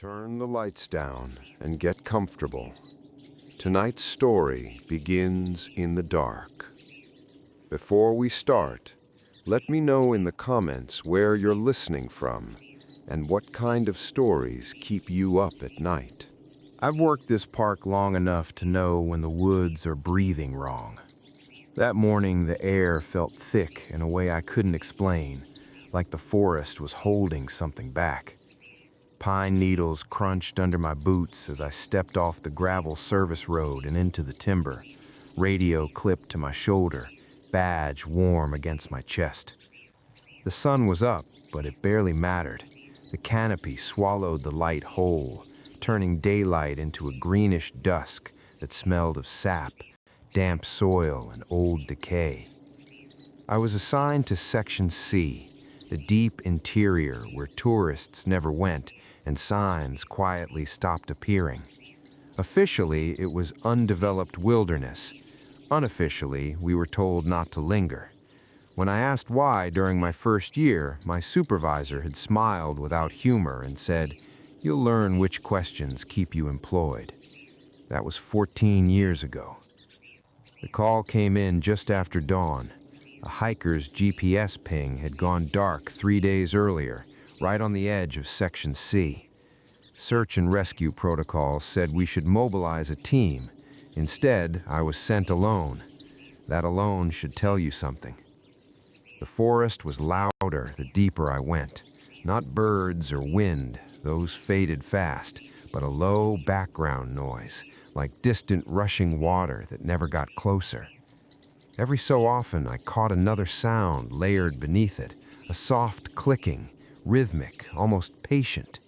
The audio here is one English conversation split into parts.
Turn the lights down and get comfortable. Tonight's story begins in the dark. Before we start, let me know in the comments where you're listening from and what kind of stories keep you up at night. I've worked this park long enough to know when the woods are breathing wrong. That morning, the air felt thick in a way I couldn't explain, like the forest was holding something back. Pine needles crunched under my boots as I stepped off the gravel service road and into the timber, radio clipped to my shoulder, badge warm against my chest. The sun was up, but it barely mattered. The canopy swallowed the light whole, turning daylight into a greenish dusk that smelled of sap, damp soil, and old decay. I was assigned to Section C, the deep interior where tourists never went and signs quietly stopped appearing. Officially, it was undeveloped wilderness. Unofficially, we were told not to linger. When I asked why during my first year, my supervisor had smiled without humor and said, "You'll learn which questions keep you employed." That was 14 years ago. The call came in just after dawn. A hiker's GPS ping had gone dark 3 days earlier, right on the edge of Section C. Search and rescue protocols said we should mobilize a team. Instead, I was sent alone. That alone should tell you something. The forest was louder the deeper I went. Not birds or wind, those faded fast, but a low background noise, like distant rushing water that never got closer. Every so often, I caught another sound layered beneath it, a soft clicking, rhythmic, almost patient.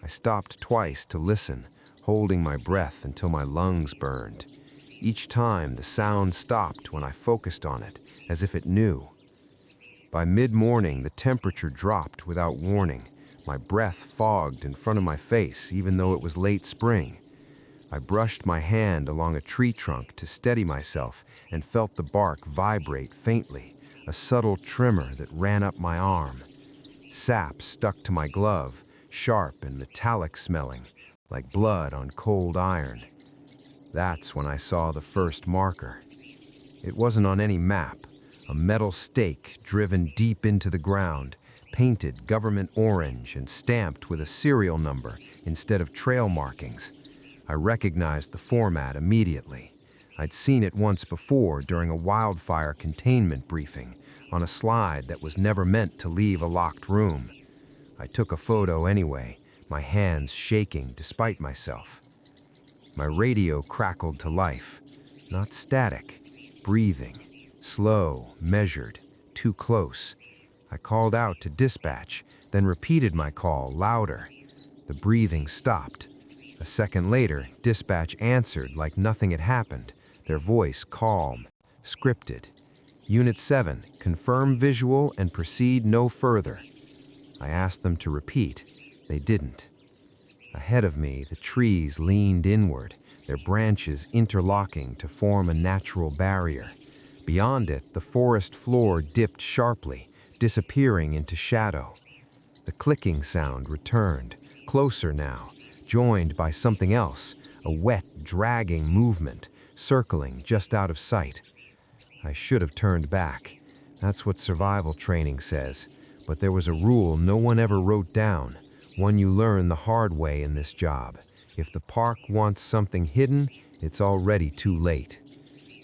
I stopped twice to listen, holding my breath until my lungs burned. Each time, the sound stopped when I focused on it, as if it knew. By mid-morning, the temperature dropped without warning. My breath fogged in front of my face, even though it was late spring. I brushed my hand along a tree trunk to steady myself and felt the bark vibrate faintly, a subtle tremor that ran up my arm. Sap stuck to my glove, sharp and metallic smelling, like blood on cold iron. That's when I saw the first marker. It wasn't on any map, a metal stake driven deep into the ground, painted government orange and stamped with a serial number instead of trail markings. I recognized the format immediately. I'd seen it once before during a wildfire containment briefing on a slide that was never meant to leave a locked room. I took a photo anyway, my hands shaking despite myself. My radio crackled to life, not static, breathing, slow, measured, too close. I called out to dispatch, then repeated my call louder. The breathing stopped. A second later, dispatch answered like nothing had happened, their voice calm, scripted. Unit 7, confirm visual and proceed no further. I asked them to repeat. They didn't. Ahead of me, the trees leaned inward, their branches interlocking to form a natural barrier. Beyond it, the forest floor dipped sharply, disappearing into shadow. The clicking sound returned, closer now, joined by something else, a wet, dragging movement, circling just out of sight. I should have turned back. That's what survival training says. But there was a rule no one ever wrote down, one you learn the hard way in this job. If the park wants something hidden, it's already too late.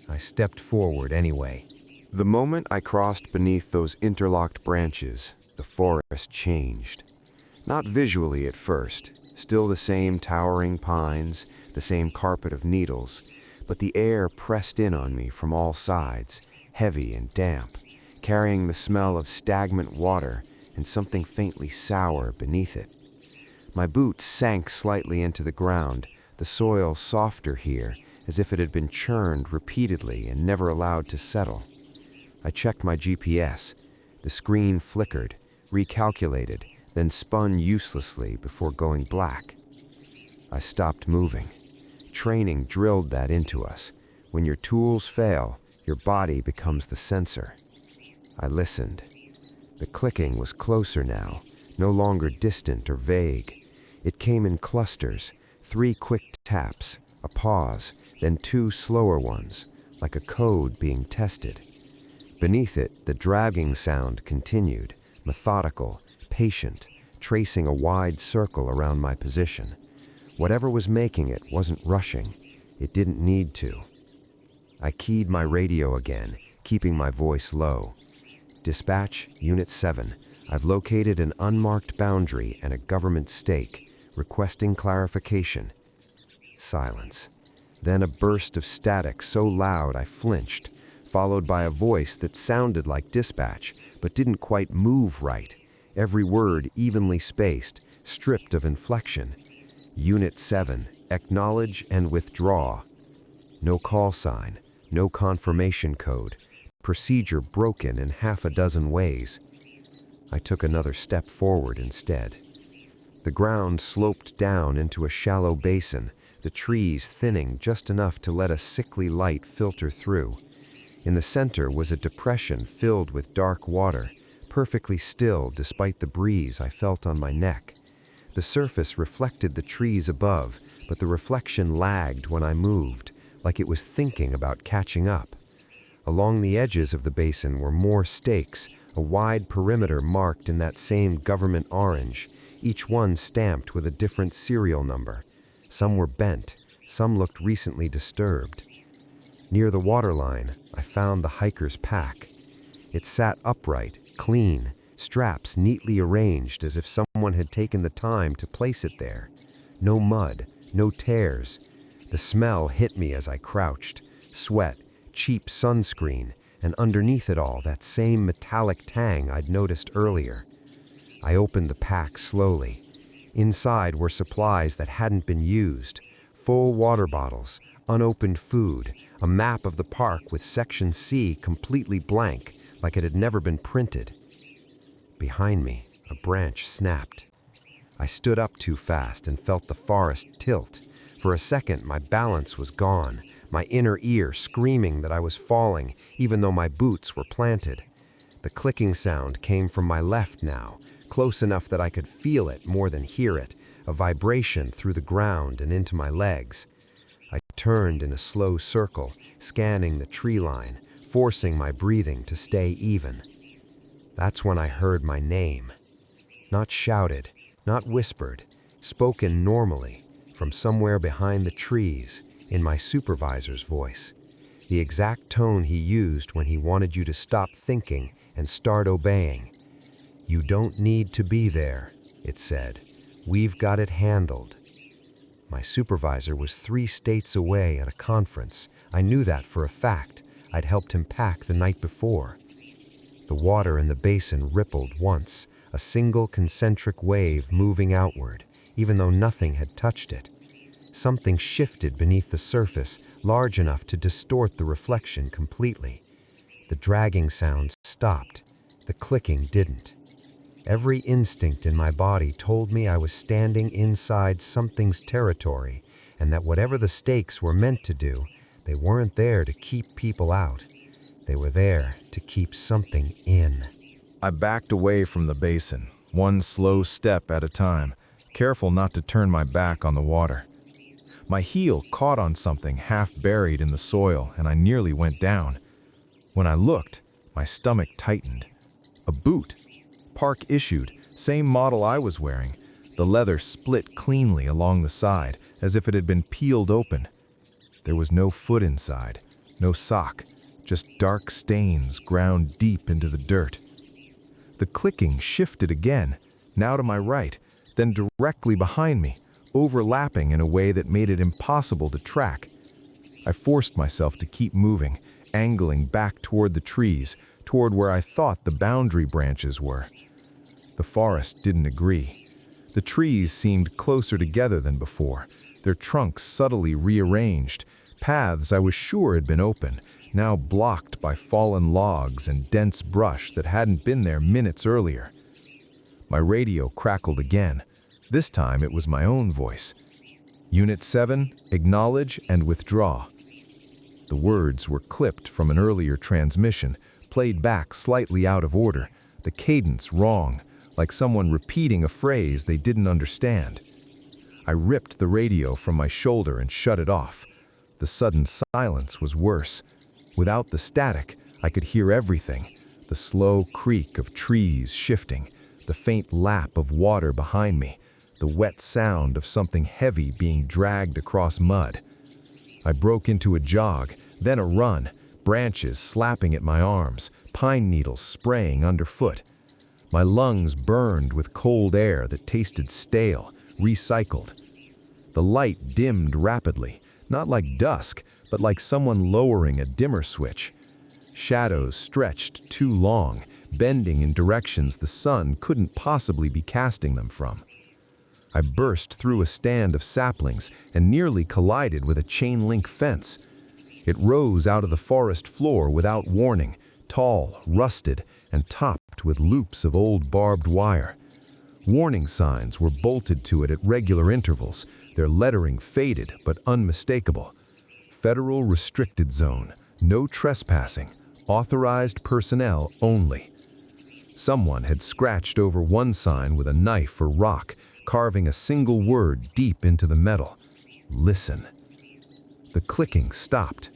I stepped forward anyway. The moment I crossed beneath those interlocked branches, the forest changed. Not visually at first, still the same towering pines, the same carpet of needles, but the air pressed in on me from all sides, heavy and damp, carrying the smell of stagnant water and something faintly sour beneath it. My boots sank slightly into the ground, the soil softer here, as if it had been churned repeatedly and never allowed to settle. I checked my GPS. The screen flickered, recalculated, then spun uselessly before going black. I stopped moving. Training drilled that into us. When your tools fail, your body becomes the sensor. I listened. The clicking was closer now, no longer distant or vague. It came in clusters, 3 quick taps, a pause, then 2 slower ones, like a code being tested. Beneath it, the dragging sound continued, methodical, patient, tracing a wide circle around my position. Whatever was making it wasn't rushing. It didn't need to. I keyed my radio again, keeping my voice low. Dispatch, Unit 7. I've located an unmarked boundary and a government stake, requesting clarification. Silence. Then a burst of static so loud I flinched, followed by a voice that sounded like dispatch, but didn't quite move right. Every word evenly spaced, stripped of inflection. Unit 7, acknowledge and withdraw. No call sign, no confirmation code. Procedure broken in half a dozen ways. I took another step forward instead. The ground sloped down into a shallow basin, the trees thinning just enough to let a sickly light filter through. In the center was a depression filled with dark water, perfectly still despite the breeze I felt on my neck. The surface reflected the trees above, but the reflection lagged when I moved, like it was thinking about catching up. Along the edges of the basin were more stakes, a wide perimeter marked in that same government orange, each one stamped with a different serial number. Some were bent, some looked recently disturbed. Near the waterline, I found the hiker's pack. It sat upright, clean, straps neatly arranged as if someone had taken the time to place it there. No mud, no tears. The smell hit me as I crouched. Sweat, cheap sunscreen, and underneath it all that same metallic tang I'd noticed earlier. I opened the pack slowly. Inside were supplies that hadn't been used. Full water bottles, unopened food, a map of the park with Section C completely blank, like it had never been printed. Behind me, a branch snapped. I stood up too fast and felt the forest tilt. For a second, my balance was gone, my inner ear screaming that I was falling, even though my boots were planted. The clicking sound came from my left now, close enough that I could feel it more than hear it, a vibration through the ground and into my legs. I turned in a slow circle, scanning the tree line, forcing my breathing to stay even. That's when I heard my name. Not shouted, not whispered, spoken normally, from somewhere behind the trees, in my supervisor's voice. The exact tone he used when he wanted you to stop thinking and start obeying. "You don't need to be there," it said. "We've got it handled." My supervisor was 3 states away at a conference. I knew that for a fact. I'd helped him pack the night before. The water in the basin rippled once, a single concentric wave moving outward, even though nothing had touched it. Something shifted beneath the surface, large enough to distort the reflection completely. The dragging sound stopped. The clicking didn't. Every instinct in my body told me I was standing inside something's territory, and that whatever the stakes were meant to do, they weren't there to keep people out. They were there to keep something in. I backed away from the basin, one slow step at a time, careful not to turn my back on the water. My heel caught on something half buried in the soil, and I nearly went down. When I looked, my stomach tightened. A boot. Park issued, same model I was wearing. The leather split cleanly along the side, as if it had been peeled open. There was no foot inside, no sock, just dark stains ground deep into the dirt. The clicking shifted again, now to my right, then directly behind me, overlapping in a way that made it impossible to track. I forced myself to keep moving, angling back toward the trees, toward where I thought the boundary branches were. The forest didn't agree. The trees seemed closer together than before, their trunks subtly rearranged, paths I was sure had been open, now blocked by fallen logs and dense brush that hadn't been there minutes earlier. My radio crackled again. This time it was my own voice. "Unit 7, acknowledge and withdraw." The words were clipped from an earlier transmission, played back slightly out of order, the cadence wrong, like someone repeating a phrase they didn't understand. I ripped the radio from my shoulder and shut it off. The sudden silence was worse. Without the static, I could hear everything. The slow creak of trees shifting, the faint lap of water behind me, the wet sound of something heavy being dragged across mud. I broke into a jog, then a run, branches slapping at my arms, pine needles spraying underfoot. My lungs burned with cold air that tasted stale, recycled. The light dimmed rapidly, not like dusk, but like someone lowering a dimmer switch. Shadows stretched too long, bending in directions the sun couldn't possibly be casting them from. I burst through a stand of saplings and nearly collided with a chain-link fence. It rose out of the forest floor without warning, tall, rusted, and topped with loops of old barbed wire. Warning signs were bolted to it at regular intervals, their lettering faded but unmistakable. Federal Restricted Zone, no trespassing, authorized personnel only. Someone had scratched over one sign with a knife or rock, carving a single word deep into the metal. Listen. The clicking stopped.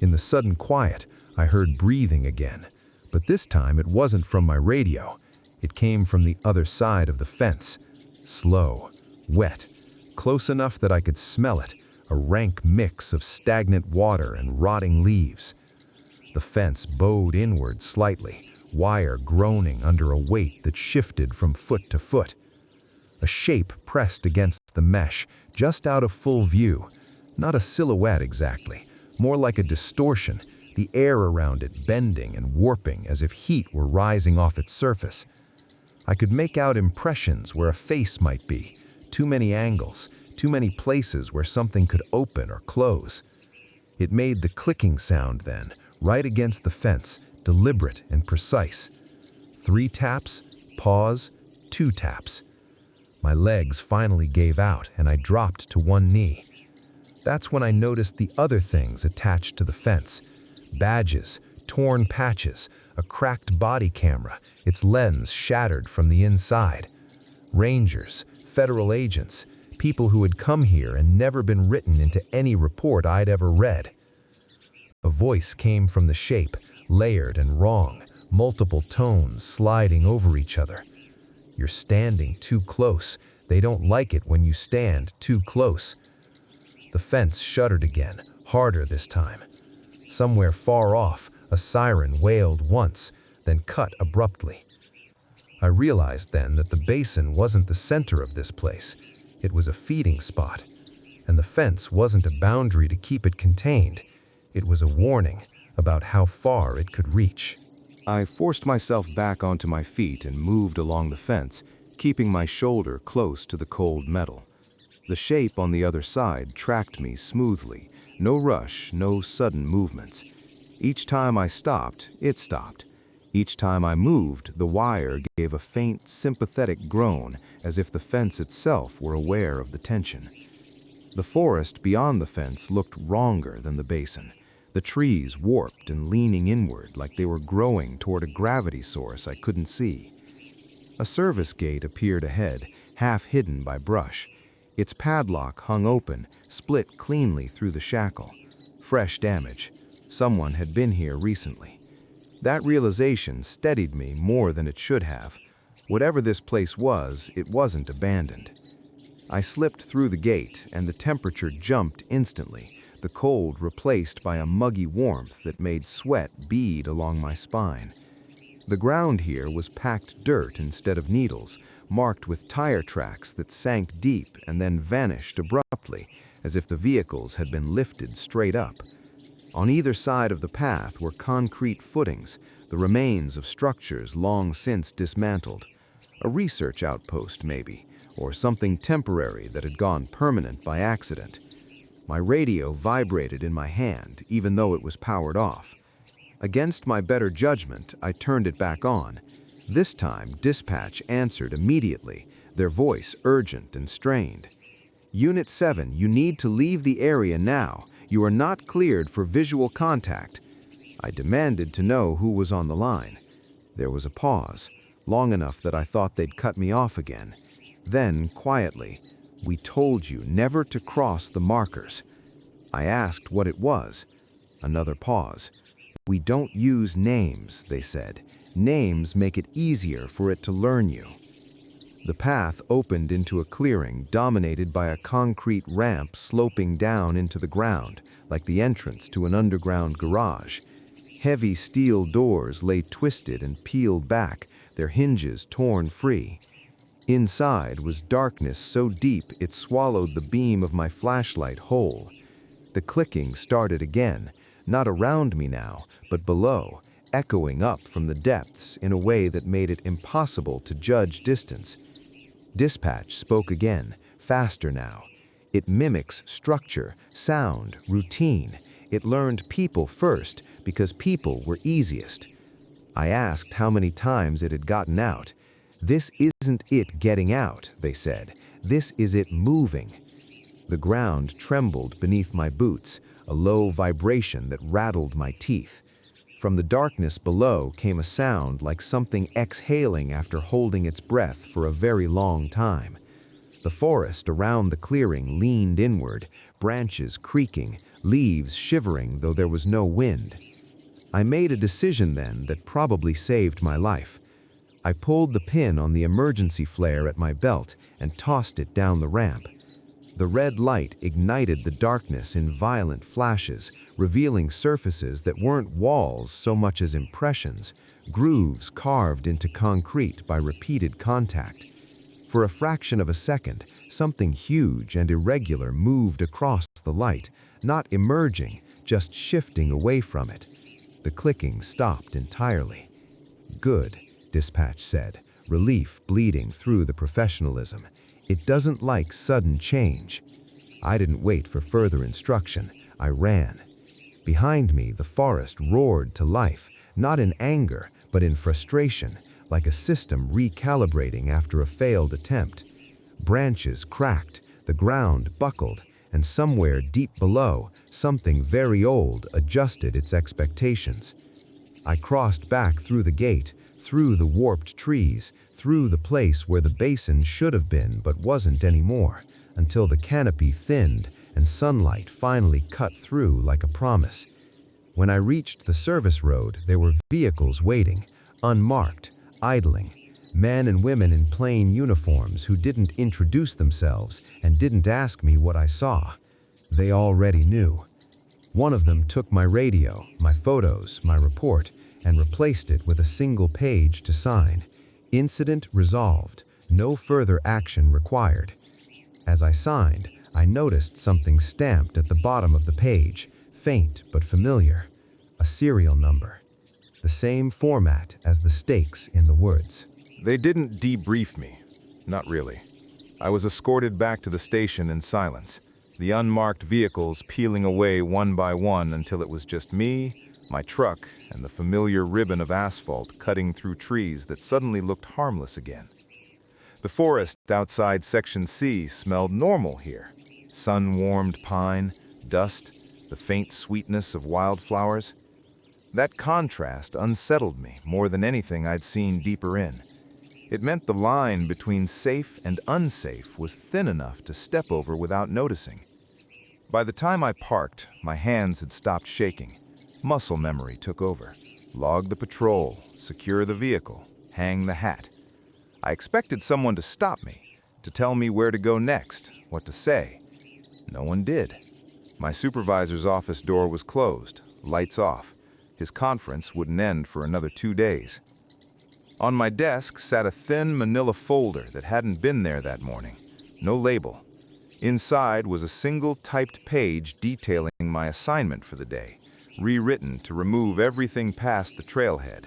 In the sudden quiet, I heard breathing again, but this time it wasn't from my radio. It came from the other side of the fence. Slow, wet, close enough that I could smell it, a rank mix of stagnant water and rotting leaves. The fence bowed inward slightly, wire groaning under a weight that shifted from foot to foot. A shape pressed against the mesh, just out of full view. Not a silhouette exactly, more like a distortion, the air around it bending and warping as if heat were rising off its surface. I could make out impressions where a face might be, too many angles, too many places where something could open or close. It made the clicking sound then, right against the fence, deliberate and precise. 3 taps, pause, 2 taps. My legs finally gave out and I dropped to one knee. That's when I noticed the other things attached to the fence. Badges, torn patches, a cracked body camera, its lens shattered from the inside. Rangers, federal agents, people who had come here and never been written into any report I'd ever read. A voice came from the shape, layered and wrong, multiple tones sliding over each other. You're standing too close. They don't like it when you stand too close. The fence shuddered again, harder this time. Somewhere far off, a siren wailed once, then cut abruptly. I realized then that the basin wasn't the center of this place. It was a feeding spot. And the fence wasn't a boundary to keep it contained. It was a warning about how far it could reach. I forced myself back onto my feet and moved along the fence, keeping my shoulder close to the cold metal. The shape on the other side tracked me smoothly, no rush, no sudden movements. Each time I stopped, it stopped. Each time I moved, the wire gave a faint, sympathetic groan, as if the fence itself were aware of the tension. The forest beyond the fence looked wronger than the basin. The trees warped and leaning inward like they were growing toward a gravity source I couldn't see. A service gate appeared ahead, half hidden by brush. Its padlock hung open, split cleanly through the shackle. Fresh damage. Someone had been here recently. That realization steadied me more than it should have. Whatever this place was, it wasn't abandoned. I slipped through the gate, and the temperature jumped instantly, the cold replaced by a muggy warmth that made sweat bead along my spine. The ground here was packed dirt instead of needles, marked with tire tracks that sank deep and then vanished abruptly, as if the vehicles had been lifted straight up. On either side of the path were concrete footings, the remains of structures long since dismantled. A research outpost, maybe, or something temporary that had gone permanent by accident. My radio vibrated in my hand, even though it was powered off. Against my better judgment, I turned it back on. This time, dispatch answered immediately, their voice urgent and strained. Unit 7, you need to leave the area now. You are not cleared for visual contact. I demanded to know who was on the line. There was a pause, long enough that I thought they'd cut me off again. Then, quietly, "We told you never to cross the markers." I asked what it was. Another pause. "We don't use names," they said. "Names make it easier for it to learn you." The path opened into a clearing dominated by a concrete ramp sloping down into the ground, like the entrance to an underground garage. Heavy steel doors lay twisted and peeled back, their hinges torn free. Inside was darkness so deep it swallowed the beam of my flashlight whole. The clicking started again, not around me now, but below, echoing up from the depths in a way that made it impossible to judge distance. Dispatch spoke again, faster now. It mimics structure, sound, routine. It learned people first because people were easiest. I asked how many times it had gotten out. "This isn't it getting out," they said. "This is it moving." The ground trembled beneath my boots, a low vibration that rattled my teeth. From the darkness below came a sound like something exhaling after holding its breath for a very long time. The forest around the clearing leaned inward, branches creaking, leaves shivering though there was no wind. I made a decision then that probably saved my life. I pulled the pin on the emergency flare at my belt and tossed it down the ramp. The red light ignited the darkness in violent flashes, revealing surfaces that weren't walls so much as impressions, grooves carved into concrete by repeated contact. For a fraction of a second, something huge and irregular moved across the light, not emerging, just shifting away from it. The clicking stopped entirely. "Good," Dispatch said, relief bleeding through the professionalism. "It doesn't like sudden change." I didn't wait for further instruction. I ran. Behind me, the forest roared to life, not in anger, but in frustration, like a system recalibrating after a failed attempt. Branches cracked, the ground buckled, and somewhere deep below, something very old adjusted its expectations. I crossed back through the gate, through the warped trees, through the place where the basin should have been but wasn't anymore, until the canopy thinned and sunlight finally cut through like a promise. When I reached the service road, there were vehicles waiting, unmarked, idling, men and women in plain uniforms who didn't introduce themselves and didn't ask me what I saw. They already knew. One of them took my radio, my photos, my report, and replaced it with a single page to sign. "Incident resolved. No further action required." As I signed, I noticed something stamped at the bottom of the page, faint but familiar. A serial number. The same format as the stakes in the woods. They didn't debrief me. Not really. I was escorted back to the station in silence, the unmarked vehicles peeling away one by one until it was just me, my truck, and the familiar ribbon of asphalt cutting through trees that suddenly looked harmless again. The forest outside Section C smelled normal here. Sun-warmed pine, dust, the faint sweetness of wildflowers. That contrast unsettled me more than anything I'd seen deeper in. It meant the line between safe and unsafe was thin enough to step over without noticing. By the time I parked, my hands had stopped shaking. Muscle memory took over. Log the patrol, secure the vehicle, hang the hat. I expected someone to stop me, to tell me where to go next, what to say. No one did. My supervisor's office door was closed, lights off. His conference wouldn't end for another 2 days. On my desk sat a thin manila folder that hadn't been there that morning. No label. Inside was a single typed page detailing my assignment for the day, rewritten to remove everything past the trailhead.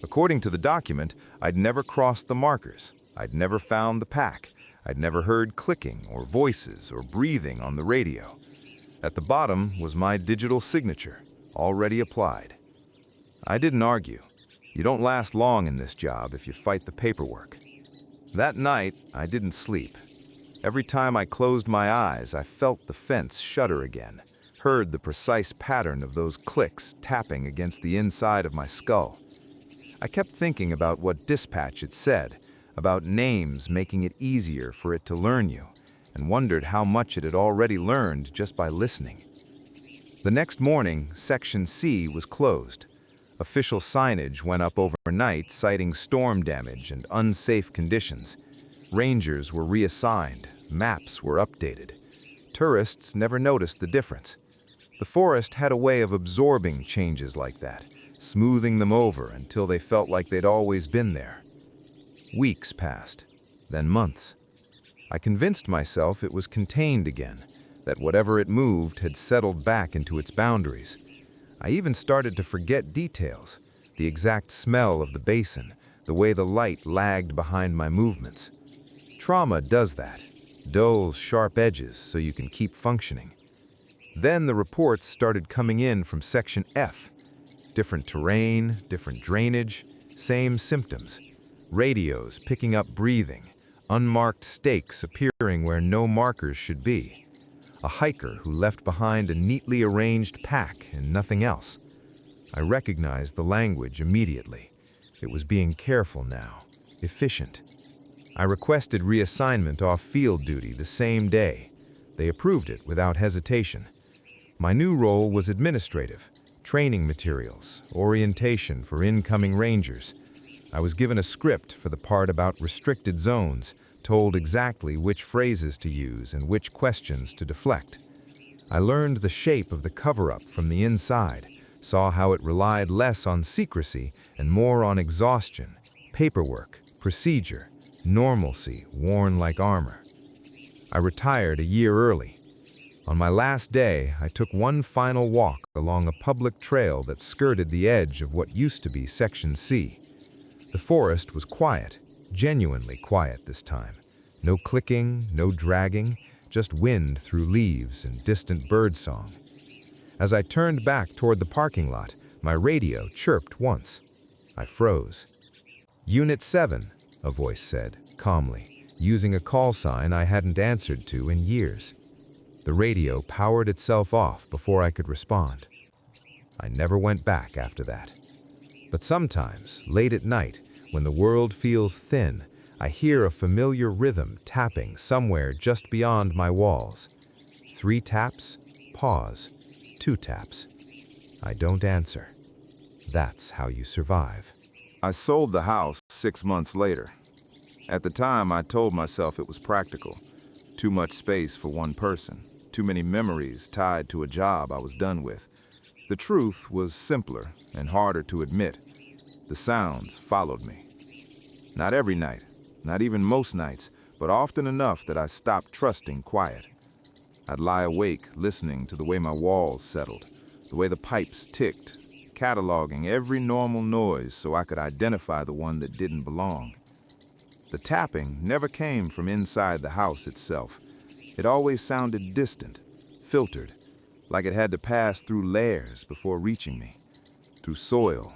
According to the document, I'd never crossed the markers. I'd never found the pack. I'd never heard clicking or voices or breathing on the radio. At the bottom was my digital signature, already applied. I didn't argue. You don't last long in this job if you fight the paperwork. That night, I didn't sleep. Every time I closed my eyes, I felt the fence shudder again, heard the precise pattern of those clicks tapping against the inside of my skull. I kept thinking about what Dispatch had said, about names making it easier for it to learn you, and wondered how much it had already learned just by listening. The next morning, Section C was closed. Official signage went up overnight citing storm damage and unsafe conditions. Rangers were reassigned, maps were updated. Tourists never noticed the difference. The forest had a way of absorbing changes like that, smoothing them over until they felt like they'd always been there. Weeks passed, then months. I convinced myself it was contained again, that whatever it moved had settled back into its boundaries. I even started to forget details, the exact smell of the basin, the way the light lagged behind my movements. Trauma does that, dulls sharp edges so you can keep functioning. Then the reports started coming in from Section F. Different terrain, different drainage, same symptoms. Radios picking up breathing, unmarked stakes appearing where no markers should be. A hiker who left behind a neatly arranged pack and nothing else. I recognized the language immediately. It was being careful now, efficient. I requested reassignment off field duty the same day. They approved it without hesitation. My new role was administrative, training materials, orientation for incoming rangers. I was given a script for the part about restricted zones, told exactly which phrases to use and which questions to deflect. I learned the shape of the cover-up from the inside, saw how it relied less on secrecy and more on exhaustion, paperwork, procedure, normalcy worn like armor. I retired a year early. On my last day, I took one final walk along a public trail that skirted the edge of what used to be Section C. The forest was quiet, genuinely quiet this time. No clicking, no dragging, just wind through leaves and distant birdsong. As I turned back toward the parking lot, my radio chirped once. I froze. "Unit 7, a voice said, calmly, using a call sign I hadn't answered to in years. The radio powered itself off before I could respond. I never went back after that. But sometimes, late at night, when the world feels thin, I hear a familiar rhythm tapping somewhere just beyond my walls. 3 taps, pause, 2 taps. I don't answer. That's how you survive. I sold the house 6 months later. At the time, I told myself it was practical. Too much space for one person. Too many memories tied to a job I was done with. The truth was simpler and harder to admit. The sounds followed me. Not every night, not even most nights, but often enough that I stopped trusting quiet. I'd lie awake listening to the way my walls settled, the way the pipes ticked, cataloging every normal noise so I could identify the one that didn't belong. The tapping never came from inside the house itself. It always sounded distant, filtered, like it had to pass through layers before reaching me. Through soil,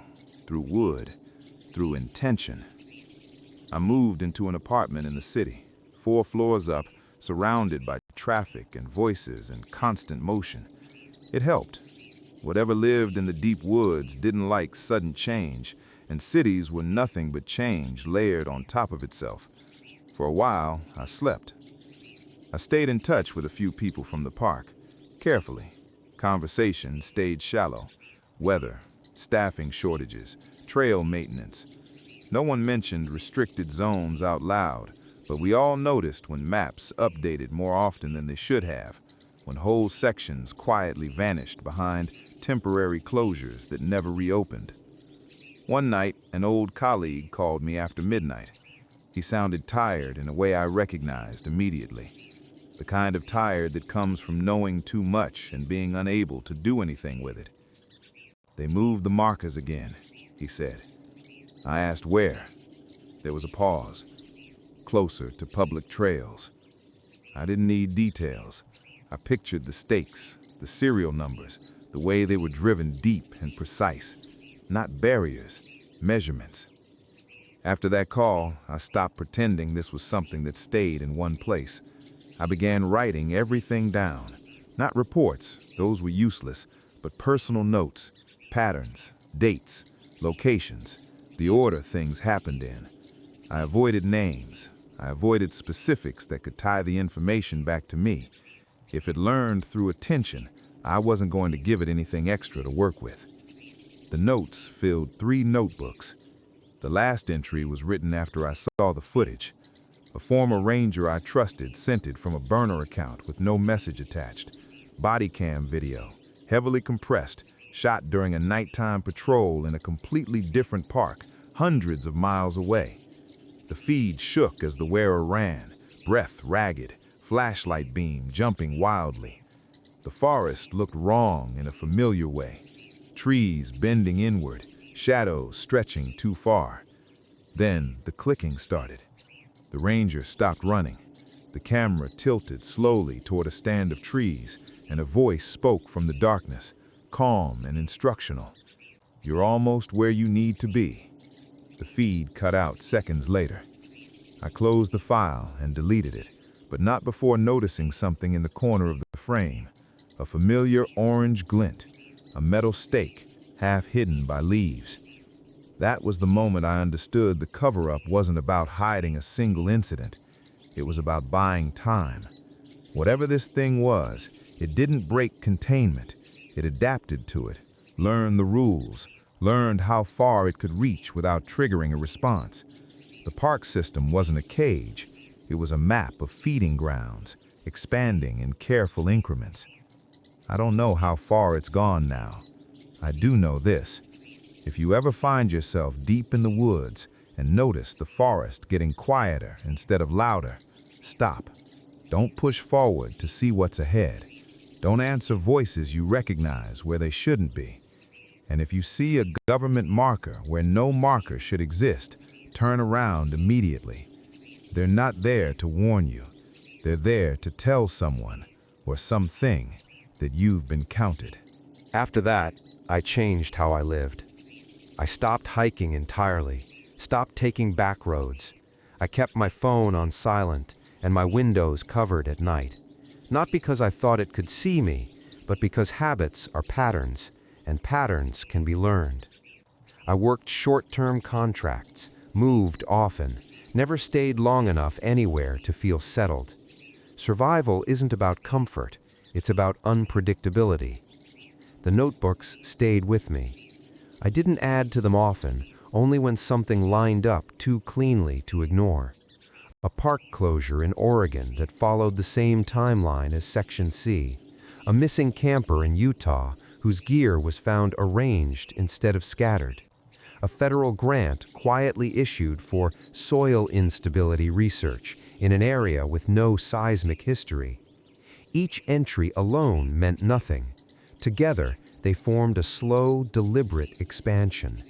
through wood, through intention. I moved into an apartment in the city, 4 floors up, surrounded by traffic and voices and constant motion. It helped. Whatever lived in the deep woods didn't like sudden change, and cities were nothing but change layered on top of itself. For a while, I slept. I stayed in touch with a few people from the park, carefully. Conversation stayed shallow. Weather, staffing shortages, trail maintenance. No one mentioned restricted zones out loud, but we all noticed when maps updated more often than they should have, when whole sections quietly vanished behind temporary closures that never reopened. One night, an old colleague called me after midnight. He sounded tired in a way I recognized immediately. The kind of tired that comes from knowing too much and being unable to do anything with it. "They moved the markers again," he said. I asked where. There was a pause. Closer to public trails. I didn't need details. I pictured the stakes, the serial numbers, the way they were driven deep and precise. Not barriers, measurements. After that call, I stopped pretending this was something that stayed in one place. I began writing everything down. Not reports, those were useless, but personal notes, patterns, dates, locations, the order things happened in. I avoided names. I avoided specifics that could tie the information back to me. If it learned through attention, I wasn't going to give it anything extra to work with. The notes filled 3 notebooks. The last entry was written after I saw the footage. A former ranger I trusted sent it from a burner account with no message attached. Body cam video, heavily compressed, shot during a nighttime patrol in a completely different park, hundreds of miles away. The feed shook as the wearer ran, breath ragged, flashlight beam jumping wildly. The forest looked wrong in a familiar way. Trees bending inward, shadows stretching too far. Then the clicking started. The ranger stopped running. The camera tilted slowly toward a stand of trees, and a voice spoke from the darkness, calm and instructional. "You're almost where you need to be." The feed cut out seconds later. I closed the file and deleted it, but not before noticing something in the corner of the frame. A familiar orange glint, a metal stake, half hidden by leaves. That was the moment I understood the cover-up wasn't about hiding a single incident. It was about buying time. Whatever this thing was, it didn't break containment. It adapted to it, learned the rules, learned how far it could reach without triggering a response. The park system wasn't a cage. It was a map of feeding grounds, expanding in careful increments. I don't know how far it's gone now. I do know this. If you ever find yourself deep in the woods and notice the forest getting quieter instead of louder, stop. Don't push forward to see what's ahead. Don't answer voices you recognize where they shouldn't be. And if you see a government marker where no marker should exist, turn around immediately. They're not there to warn you. They're there to tell someone or something that you've been counted. After that, I changed how I lived. I stopped hiking entirely, stopped taking back roads. I kept my phone on silent and my windows covered at night. Not because I thought it could see me, but because habits are patterns, and patterns can be learned. I worked short-term contracts, moved often, never stayed long enough anywhere to feel settled. Survival isn't about comfort, it's about unpredictability. The notebooks stayed with me. I didn't add to them often, only when something lined up too cleanly to ignore. A park closure in Oregon that followed the same timeline as Section C. A missing camper in Utah whose gear was found arranged instead of scattered. A federal grant quietly issued for soil instability research in an area with no seismic history. Each entry alone meant nothing. Together, they formed a slow, deliberate expansion.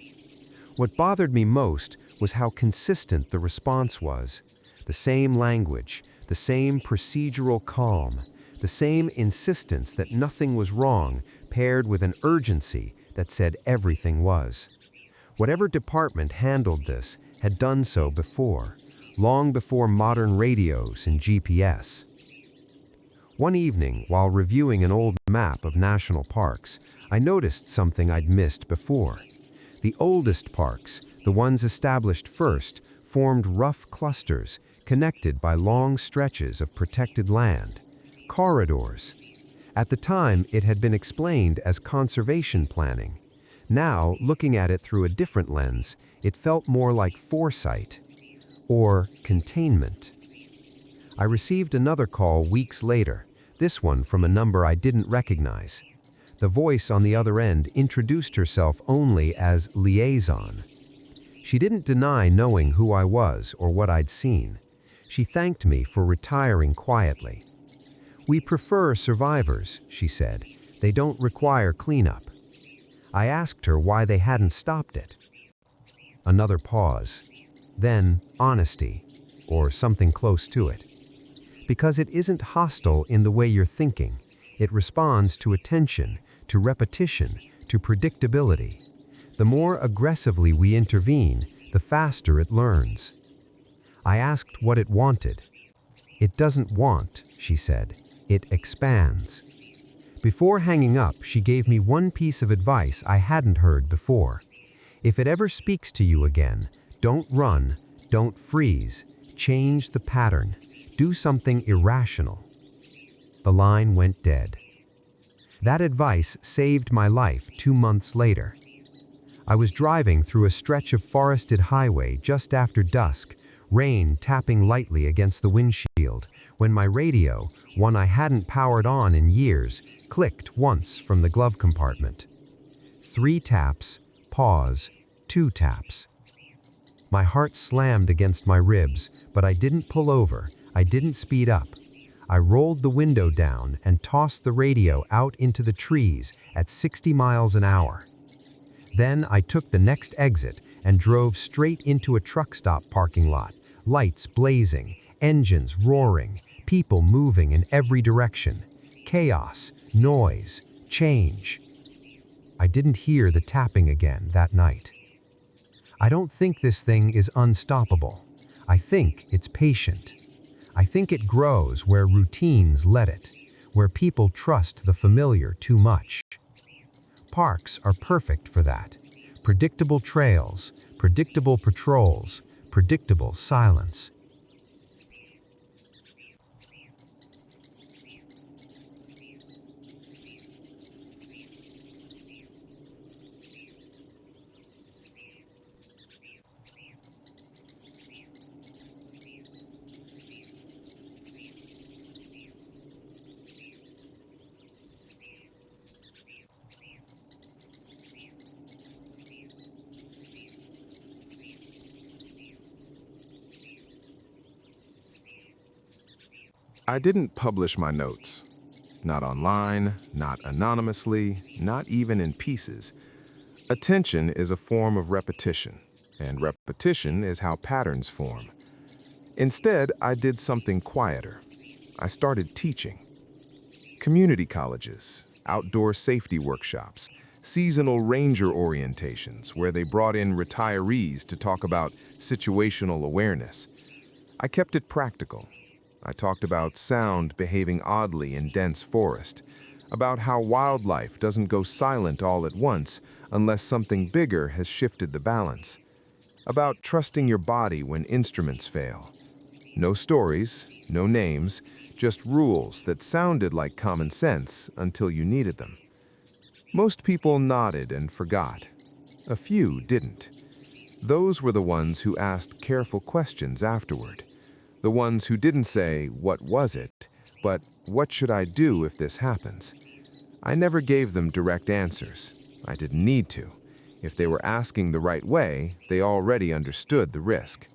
What bothered me most was how consistent the response was. The same language, the same procedural calm, the same insistence that nothing was wrong, paired with an urgency that said everything was. Whatever department handled this had done so before, long before modern radios and GPS. One evening, while reviewing an old map of national parks, I noticed something I'd missed before. The oldest parks, the ones established first, formed rough clusters connected by long stretches of protected land, corridors. At the time, it had been explained as conservation planning. Now, looking at it through a different lens, it felt more like foresight or containment. I received another call weeks later, this one from a number I didn't recognize. The voice on the other end introduced herself only as liaison. She didn't deny knowing who I was or what I'd seen. She thanked me for retiring quietly. "We prefer survivors," she said. "They don't require cleanup." I asked her why they hadn't stopped it. Another pause. Then honesty, or something close to it. Because it isn't hostile in the way you're thinking. It responds to attention, to repetition, to predictability. The more aggressively we intervene, the faster it learns. I asked what it wanted. "It doesn't want," she said. "It expands." Before hanging up, she gave me one piece of advice I hadn't heard before. If it ever speaks to you again, don't run, don't freeze, Change the pattern. Do something irrational. The line went dead. That advice saved my life 2 months later. I was driving through a stretch of forested highway just after dusk, rain tapping lightly against the windshield, when my radio, one I hadn't powered on in years, clicked once from the glove compartment. 3 taps, pause, 2 taps. My heart slammed against my ribs, but I didn't pull over, I didn't speed up. I rolled the window down and tossed the radio out into the trees at 60 miles an hour. Then I took the next exit and drove straight into a truck stop parking lot, lights blazing, engines roaring, people moving in every direction. Chaos, noise, change. I didn't hear the tapping again that night. I don't think this thing is unstoppable. I think it's patient. I think it grows where routines let it, where people trust the familiar too much. Parks are perfect for that. Predictable trails, predictable patrols, predictable silence. I didn't publish my notes. Not online, not anonymously, not even in pieces. Attention is a form of repetition, and repetition is how patterns form. Instead, I did something quieter. I started teaching. Community colleges, outdoor safety workshops, seasonal ranger orientations where they brought in retirees to talk about situational awareness. I kept it practical. I talked about sound behaving oddly in dense forest, about how wildlife doesn't go silent all at once unless something bigger has shifted the balance, about trusting your body when instruments fail. No stories, no names, just rules that sounded like common sense until you needed them. Most people nodded and forgot. A few didn't. Those were the ones who asked careful questions afterward. The ones who didn't say, "What was it?" but "What should I do if this happens?" I never gave them direct answers. I didn't need to. If they were asking the right way, they already understood the risk.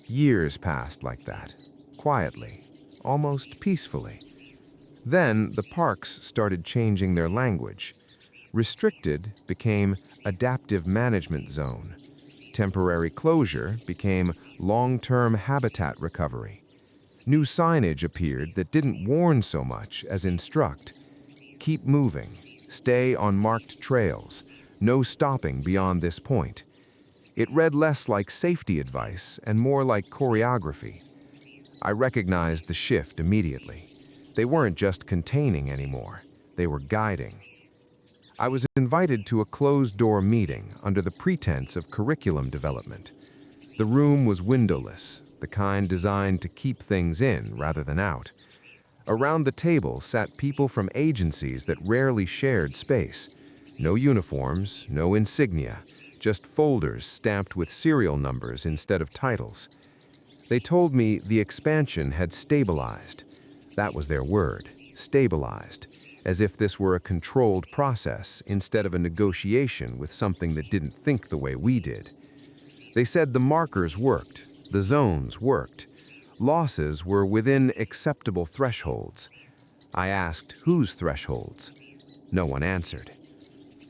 Years passed like that, quietly, almost peacefully. Then the parks started changing their language. Restricted became adaptive management zone. Temporary closure became long-term habitat recovery. New signage appeared that didn't warn so much as instruct. Keep moving, stay on marked trails, no stopping beyond this point. It read less like safety advice and more like choreography. I recognized the shift immediately. They weren't just containing anymore, they were guiding. I was invited to a closed-door meeting under the pretense of curriculum development. The room was windowless, the kind designed to keep things in rather than out. Around the table sat people from agencies that rarely shared space. No uniforms, no insignia, just folders stamped with serial numbers instead of titles. They told me the expansion had stabilized. That was their word, stabilized, as if this were a controlled process instead of a negotiation with something that didn't think the way we did. They said the markers worked, the zones worked. Losses were within acceptable thresholds. I asked whose thresholds. No one answered.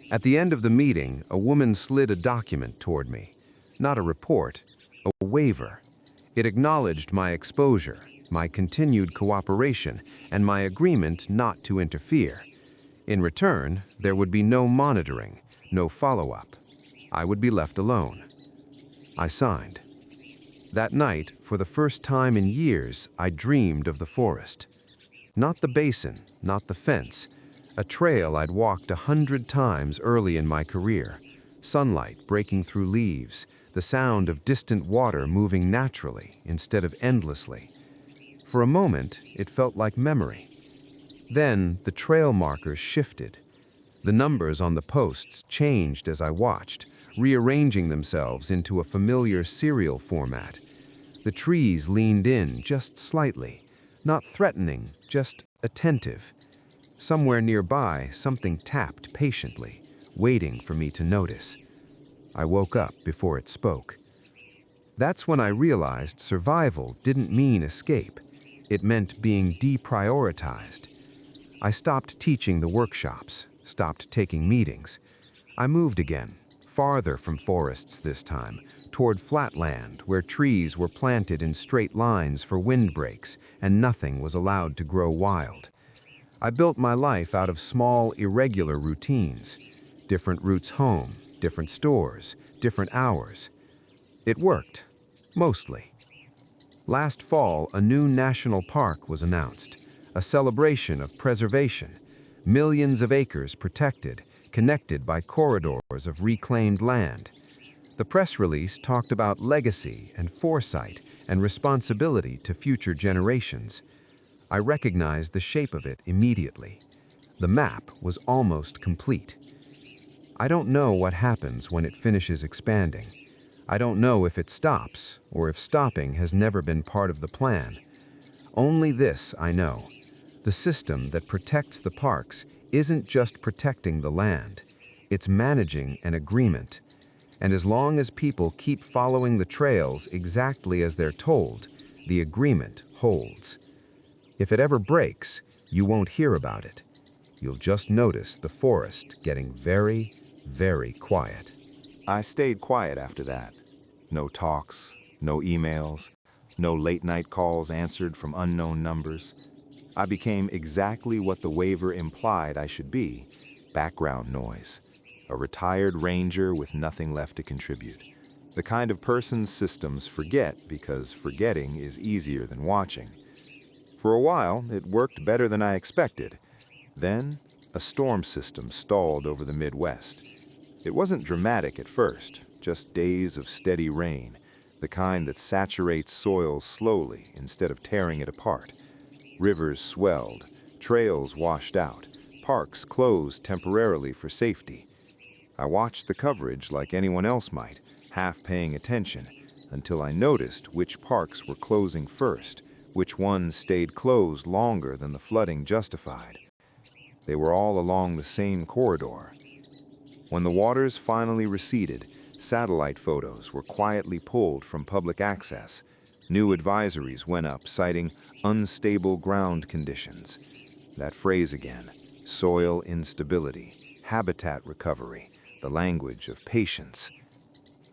At the end of the meeting, a woman slid a document toward me. Not a report, a waiver. It acknowledged my exposure, my continued cooperation, and my agreement not to interfere. In return, there would be no monitoring, no follow-up. I would be left alone. I signed. That night, for the first time in years, I dreamed of the forest. Not the basin, not the fence. A trail I'd walked 100 times early in my career. Sunlight breaking through leaves, the sound of distant water moving naturally instead of endlessly. For a moment, it felt like memory. Then the trail markers shifted. The numbers on the posts changed as I watched, rearranging themselves into a familiar serial format. The trees leaned in just slightly, not threatening, just attentive. Somewhere nearby, something tapped patiently, waiting for me to notice. I woke up before it spoke. That's when I realized survival didn't mean escape. It meant being deprioritized. I stopped teaching the workshops, stopped taking meetings. I moved again, farther from forests this time, toward flat land where trees were planted in straight lines for windbreaks and nothing was allowed to grow wild. I built my life out of small, irregular routines. Different routes home, different stores, different hours. It worked, mostly. Last fall, a new national park was announced, a celebration of preservation, millions of acres protected, connected by corridors of reclaimed land. The press release talked about legacy and foresight and responsibility to future generations. I recognized the shape of it immediately. The map was almost complete. I don't know what happens when it finishes expanding. I don't know if it stops, or if stopping has never been part of the plan. Only this I know. The system that protects the parks isn't just protecting the land. It's managing an agreement. And as long as people keep following the trails exactly as they're told, the agreement holds. If it ever breaks, you won't hear about it. You'll just notice the forest getting very, very quiet. I stayed quiet after that. No talks, no emails, no late-night calls answered from unknown numbers. I became exactly what the waiver implied I should be, background noise, a retired ranger with nothing left to contribute. The kind of person systems forget because forgetting is easier than watching. For a while, it worked better than I expected. Then, a storm system stalled over the Midwest. It wasn't dramatic at first, just days of steady rain, the kind that saturates soil slowly instead of tearing it apart. Rivers swelled, trails washed out, parks closed temporarily for safety. I watched the coverage like anyone else might, half paying attention, until I noticed which parks were closing first, which ones stayed closed longer than the flooding justified. They were all along the same corridor. When the waters finally receded, satellite photos were quietly pulled from public access. New advisories went up citing unstable ground conditions. That phrase again, soil instability, habitat recovery, the language of patience.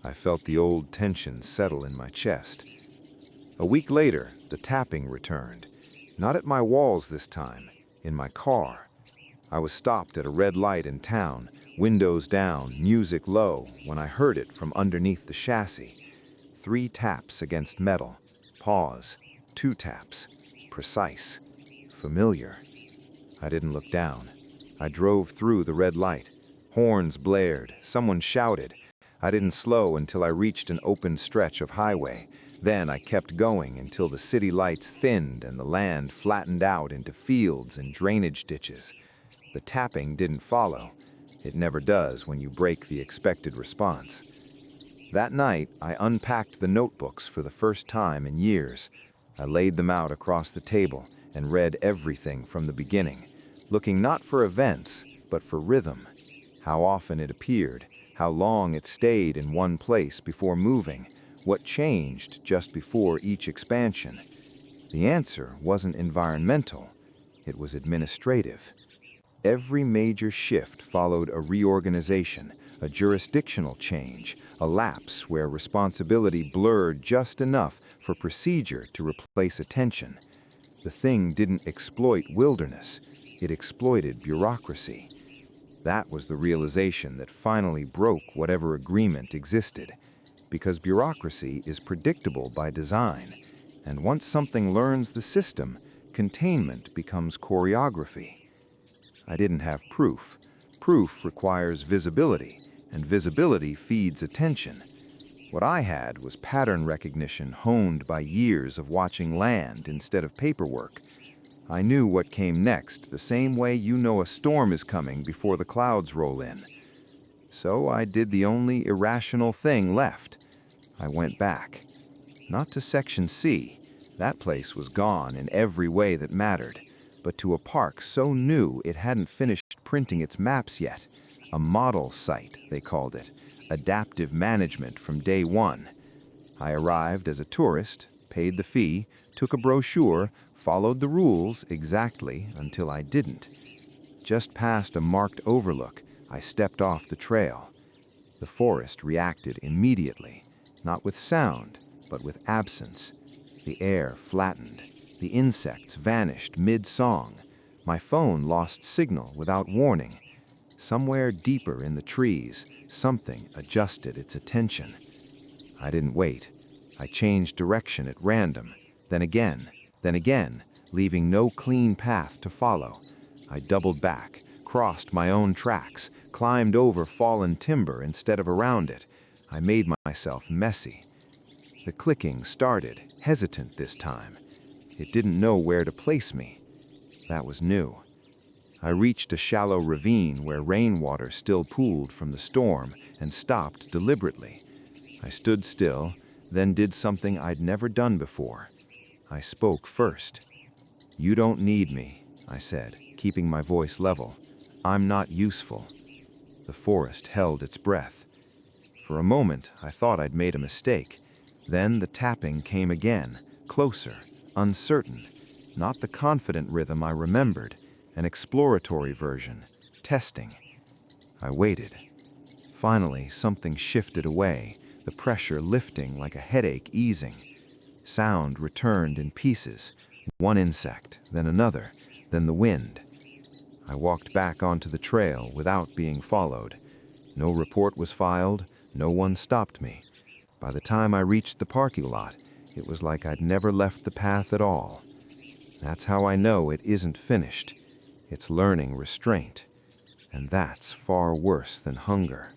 I felt the old tension settle in my chest. A week later, the tapping returned. Not at my walls this time, in my car. I was stopped at a red light in town, windows down, music low, when I heard it from underneath the chassis. 3 taps against metal. Pause. 2 taps. Precise. Familiar. I didn't look down. I drove through the red light. Horns blared. Someone shouted. I didn't slow until I reached an open stretch of highway. Then I kept going until the city lights thinned and the land flattened out into fields and drainage ditches. The tapping didn't follow. It never does when you break the expected response. That night, I unpacked the notebooks for the first time in years. I laid them out across the table and read everything from the beginning, looking not for events, but for rhythm. How often it appeared, how long it stayed in one place before moving, what changed just before each expansion. The answer wasn't environmental, it was administrative. Every major shift followed a reorganization, a jurisdictional change, a lapse where responsibility blurred just enough for procedure to replace attention. The thing didn't exploit wilderness, it exploited bureaucracy. That was the realization that finally broke whatever agreement existed, because bureaucracy is predictable by design, and once something learns the system, containment becomes choreography. I didn't have proof. Proof requires visibility, and visibility feeds attention. What I had was pattern recognition honed by years of watching land instead of paperwork. I knew what came next, the same way you know a storm is coming before the clouds roll in. So I did the only irrational thing left. I went back. Not to Section C. That place was gone in every way that mattered, but to a park so new it hadn't finished printing its maps yet. A model site, they called it. Adaptive management from day one. I arrived as a tourist, paid the fee, took a brochure, followed the rules exactly until I didn't. Just past a marked overlook, I stepped off the trail. The forest reacted immediately, not with sound, but with absence. The air flattened. The insects vanished mid-song. My phone lost signal without warning. Somewhere deeper in the trees, something adjusted its attention. I didn't wait. I changed direction at random, then again, leaving no clean path to follow. I doubled back, crossed my own tracks, climbed over fallen timber instead of around it. I made myself messy. The clicking started, hesitant this time. It didn't know where to place me. That was new. I reached a shallow ravine where rainwater still pooled from the storm and stopped deliberately. I stood still, then did something I'd never done before. I spoke first. "You don't need me," I said, keeping my voice level. "I'm not useful." The forest held its breath. For a moment, I thought I'd made a mistake. Then the tapping came again, closer, uncertain. Not the confident rhythm I remembered, an exploratory version, testing. I waited. Finally, something shifted away, the pressure lifting like a headache easing. Sound returned in pieces, one insect, then another, then the wind. I walked back onto the trail without being followed. No report was filed, no one stopped me. By the time I reached the parking lot, it was like I'd never left the path at all. That's how I know it isn't finished. It's learning restraint. And that's far worse than hunger.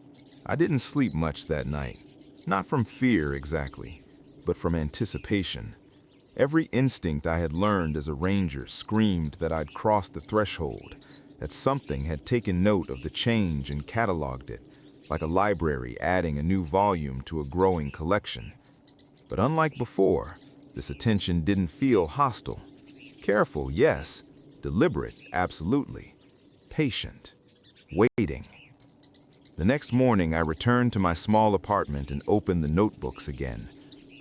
I didn't sleep much that night. Not from fear exactly, but from anticipation. Every instinct I had learned as a ranger screamed that I'd crossed the threshold, that something had taken note of the change and cataloged it, like a library adding a new volume to a growing collection. But unlike before, this attention didn't feel hostile. Careful, yes. Deliberate, absolutely. Patient. Waiting. The next morning, I returned to my small apartment and opened the notebooks again.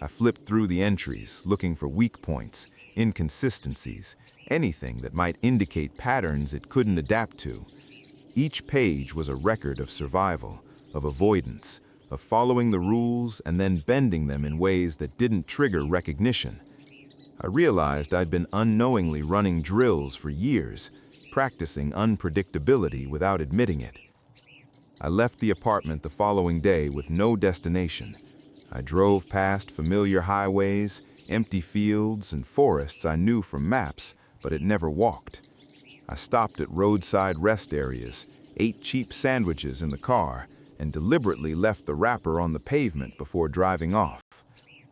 I flipped through the entries, looking for weak points, inconsistencies, anything that might indicate patterns it couldn't adapt to. Each page was a record of survival, of avoidance, of following the rules and then bending them in ways that didn't trigger recognition. I realized I'd been unknowingly running drills for years, practicing unpredictability without admitting it. I left the apartment the following day with no destination. I drove past familiar highways, empty fields, and forests I knew from maps, but had never walked. I stopped at roadside rest areas, ate cheap sandwiches in the car, and deliberately left the wrapper on the pavement before driving off.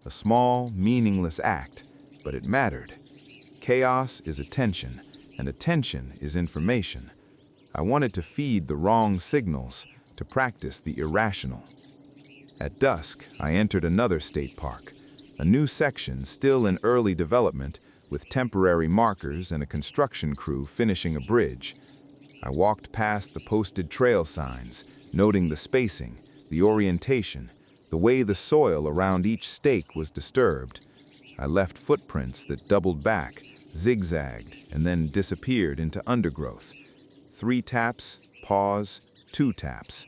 A small, meaningless act, but it mattered. Chaos is attention, and attention is information. I wanted to feed the wrong signals, to practice the irrational. At dusk, I entered another state park, a new section still in early development with temporary markers and a construction crew finishing a bridge. I walked past the posted trail signs, noting the spacing, the orientation, the way the soil around each stake was disturbed. I left footprints that doubled back, zigzagged, and then disappeared into undergrowth. 3 taps, pause, 2 taps.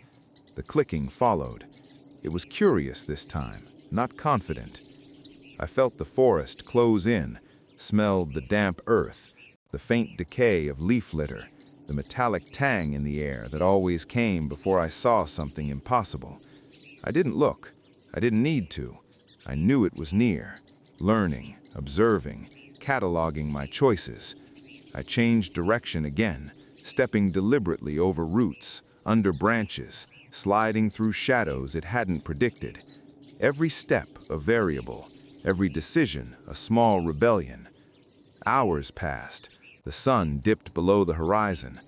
The clicking followed. It was curious this time, not confident. I felt the forest close in, smelled the damp earth, the faint decay of leaf litter, the metallic tang in the air that always came before I saw something impossible. I didn't look. I didn't need to. I knew it was near. Learning, observing, cataloging my choices. I changed direction again, stepping deliberately over roots, under branches, sliding through shadows it hadn't predicted. every step a variable, every decision a small rebellion. Hours passed. The sun dipped below the horizon.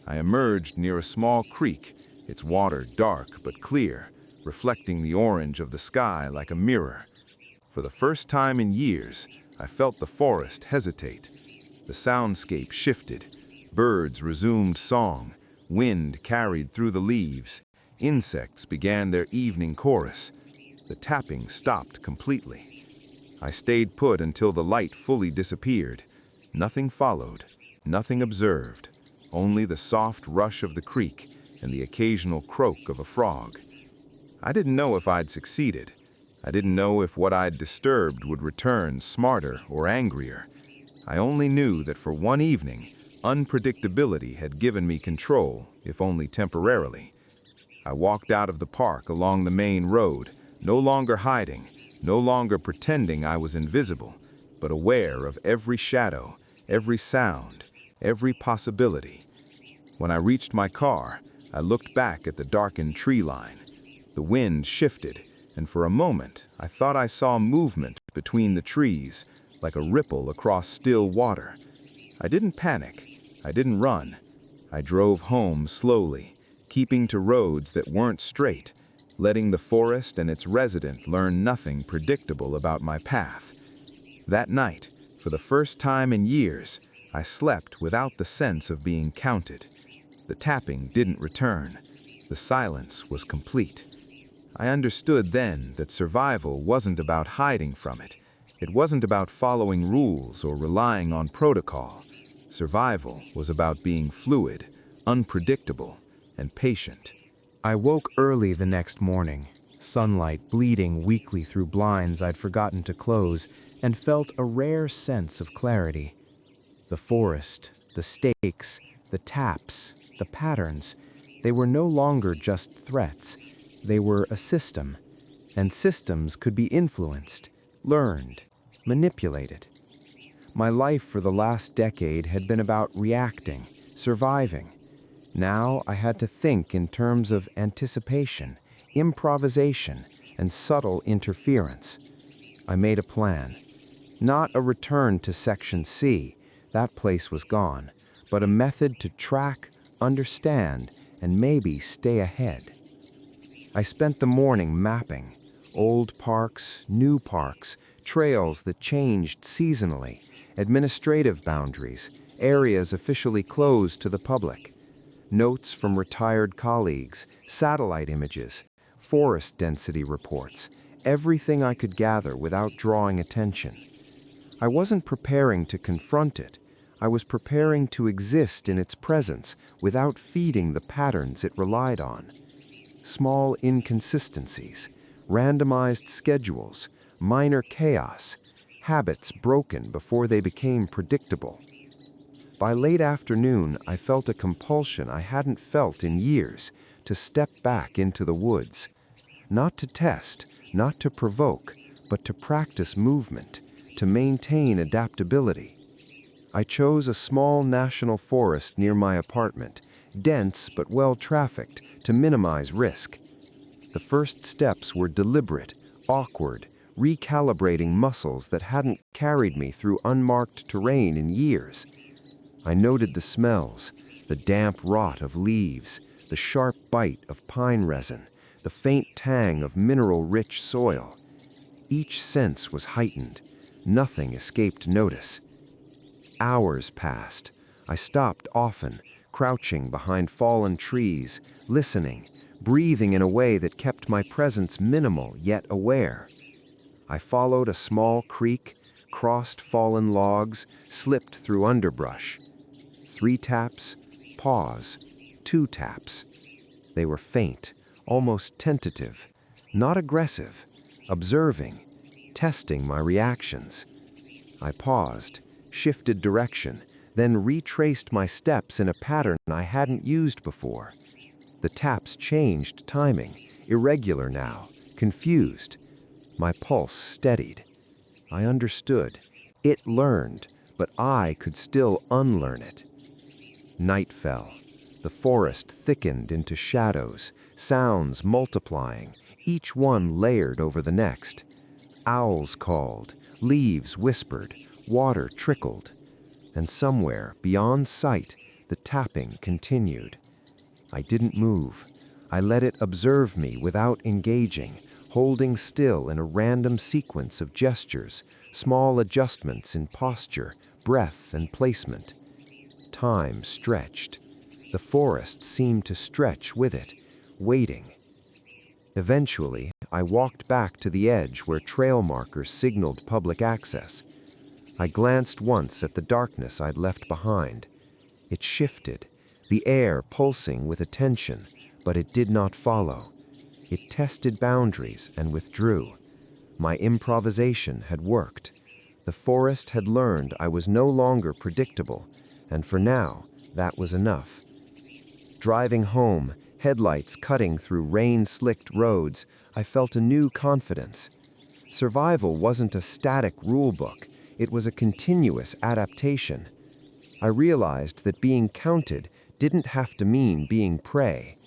I emerged near a small creek, its water dark but clear, reflecting the orange of the sky like a mirror. For the first time in years, I felt the forest hesitate. The soundscape shifted. Birds resumed song. Wind carried through the leaves. Insects began their evening chorus. The tapping stopped completely. I stayed put until the light fully disappeared. Nothing followed, nothing observed, only the soft rush of the creek and the occasional croak of a frog. I didn't know if I'd succeeded. I didn't know if what I'd disturbed would return smarter or angrier. I only knew that for one evening, unpredictability had given me control, if only temporarily. I walked out of the park along the main road, no longer hiding, no longer pretending I was invisible, but aware of every shadow, every sound, every possibility. When I reached my car, I looked back at the darkened tree line. The wind shifted, and for a moment, I thought I saw movement between the trees, like a ripple across still water. I didn't panic. I didn't run. I drove home slowly, keeping to roads that weren't straight, letting the forest and its resident learn nothing predictable about my path. That night, for the first time in years, I slept without the sense of being counted. The tapping didn't return. The silence was complete. I understood then that survival wasn't about hiding from it. It wasn't about following rules or relying on protocol. Survival was about being fluid, unpredictable, and patient. I woke early the next morning, sunlight bleeding weakly through blinds I'd forgotten to close, and felt a rare sense of clarity. The forest, the stakes, the taps, the patterns, they were no longer just threats. They were a system, and systems could be influenced, learned, manipulated. My life for the last decade had been about reacting, surviving. Now I had to think in terms of anticipation, improvisation, and subtle interference. I made a plan. Not a return to Section C, that place was gone, but a method to track, understand, and maybe stay ahead. I spent the morning mapping old parks, new parks, trails that changed seasonally, administrative boundaries, areas officially closed to the public, notes from retired colleagues, satellite images, forest density reports, everything I could gather without drawing attention. I wasn't preparing to confront it. I was preparing to exist in its presence without feeding the patterns it relied on. Small inconsistencies, randomized schedules, minor chaos, habits broken before they became predictable. By late afternoon, I felt a compulsion I hadn't felt in years to step back into the woods. Not to test, not to provoke, but to practice movement, to maintain adaptability. I chose a small national forest near my apartment, dense but well-trafficked, to minimize risk. The first steps were deliberate, awkward, recalibrating muscles that hadn't carried me through unmarked terrain in years. I noted the smells, the damp rot of leaves, the sharp bite of pine resin, the faint tang of mineral-rich soil. Each sense was heightened. Nothing escaped notice. Hours passed. I stopped often, crouching behind fallen trees, listening, breathing in a way that kept my presence minimal yet aware. I followed a small creek, crossed fallen logs, slipped through underbrush. 3 taps, pause, 2 taps. They were faint, almost tentative, not aggressive, observing, testing my reactions. I paused, shifted direction, then retraced my steps in a pattern I hadn't used before. The taps changed timing, irregular now, confused. My pulse steadied. I understood. It learned, but I could still unlearn it. Night fell. The forest thickened into shadows, sounds multiplying, each one layered over the next. Owls called, leaves whispered, water trickled, and somewhere beyond sight, the tapping continued. I didn't move. I let it observe me without engaging, holding still in a random sequence of gestures, small adjustments in posture, breath, and placement. Time stretched. The forest seemed to stretch with it, waiting. Eventually, I walked back to the edge where trail markers signaled public access. I glanced once at the darkness I'd left behind. It shifted, the air pulsing with attention, but it did not follow. It tested boundaries and withdrew. My improvisation had worked. The forest had learned I was no longer predictable, and for now, that was enough. Driving home, headlights cutting through rain-slicked roads, I felt a new confidence. Survival wasn't a static rulebook, it was a continuous adaptation. I realized that being counted didn't have to mean being prey.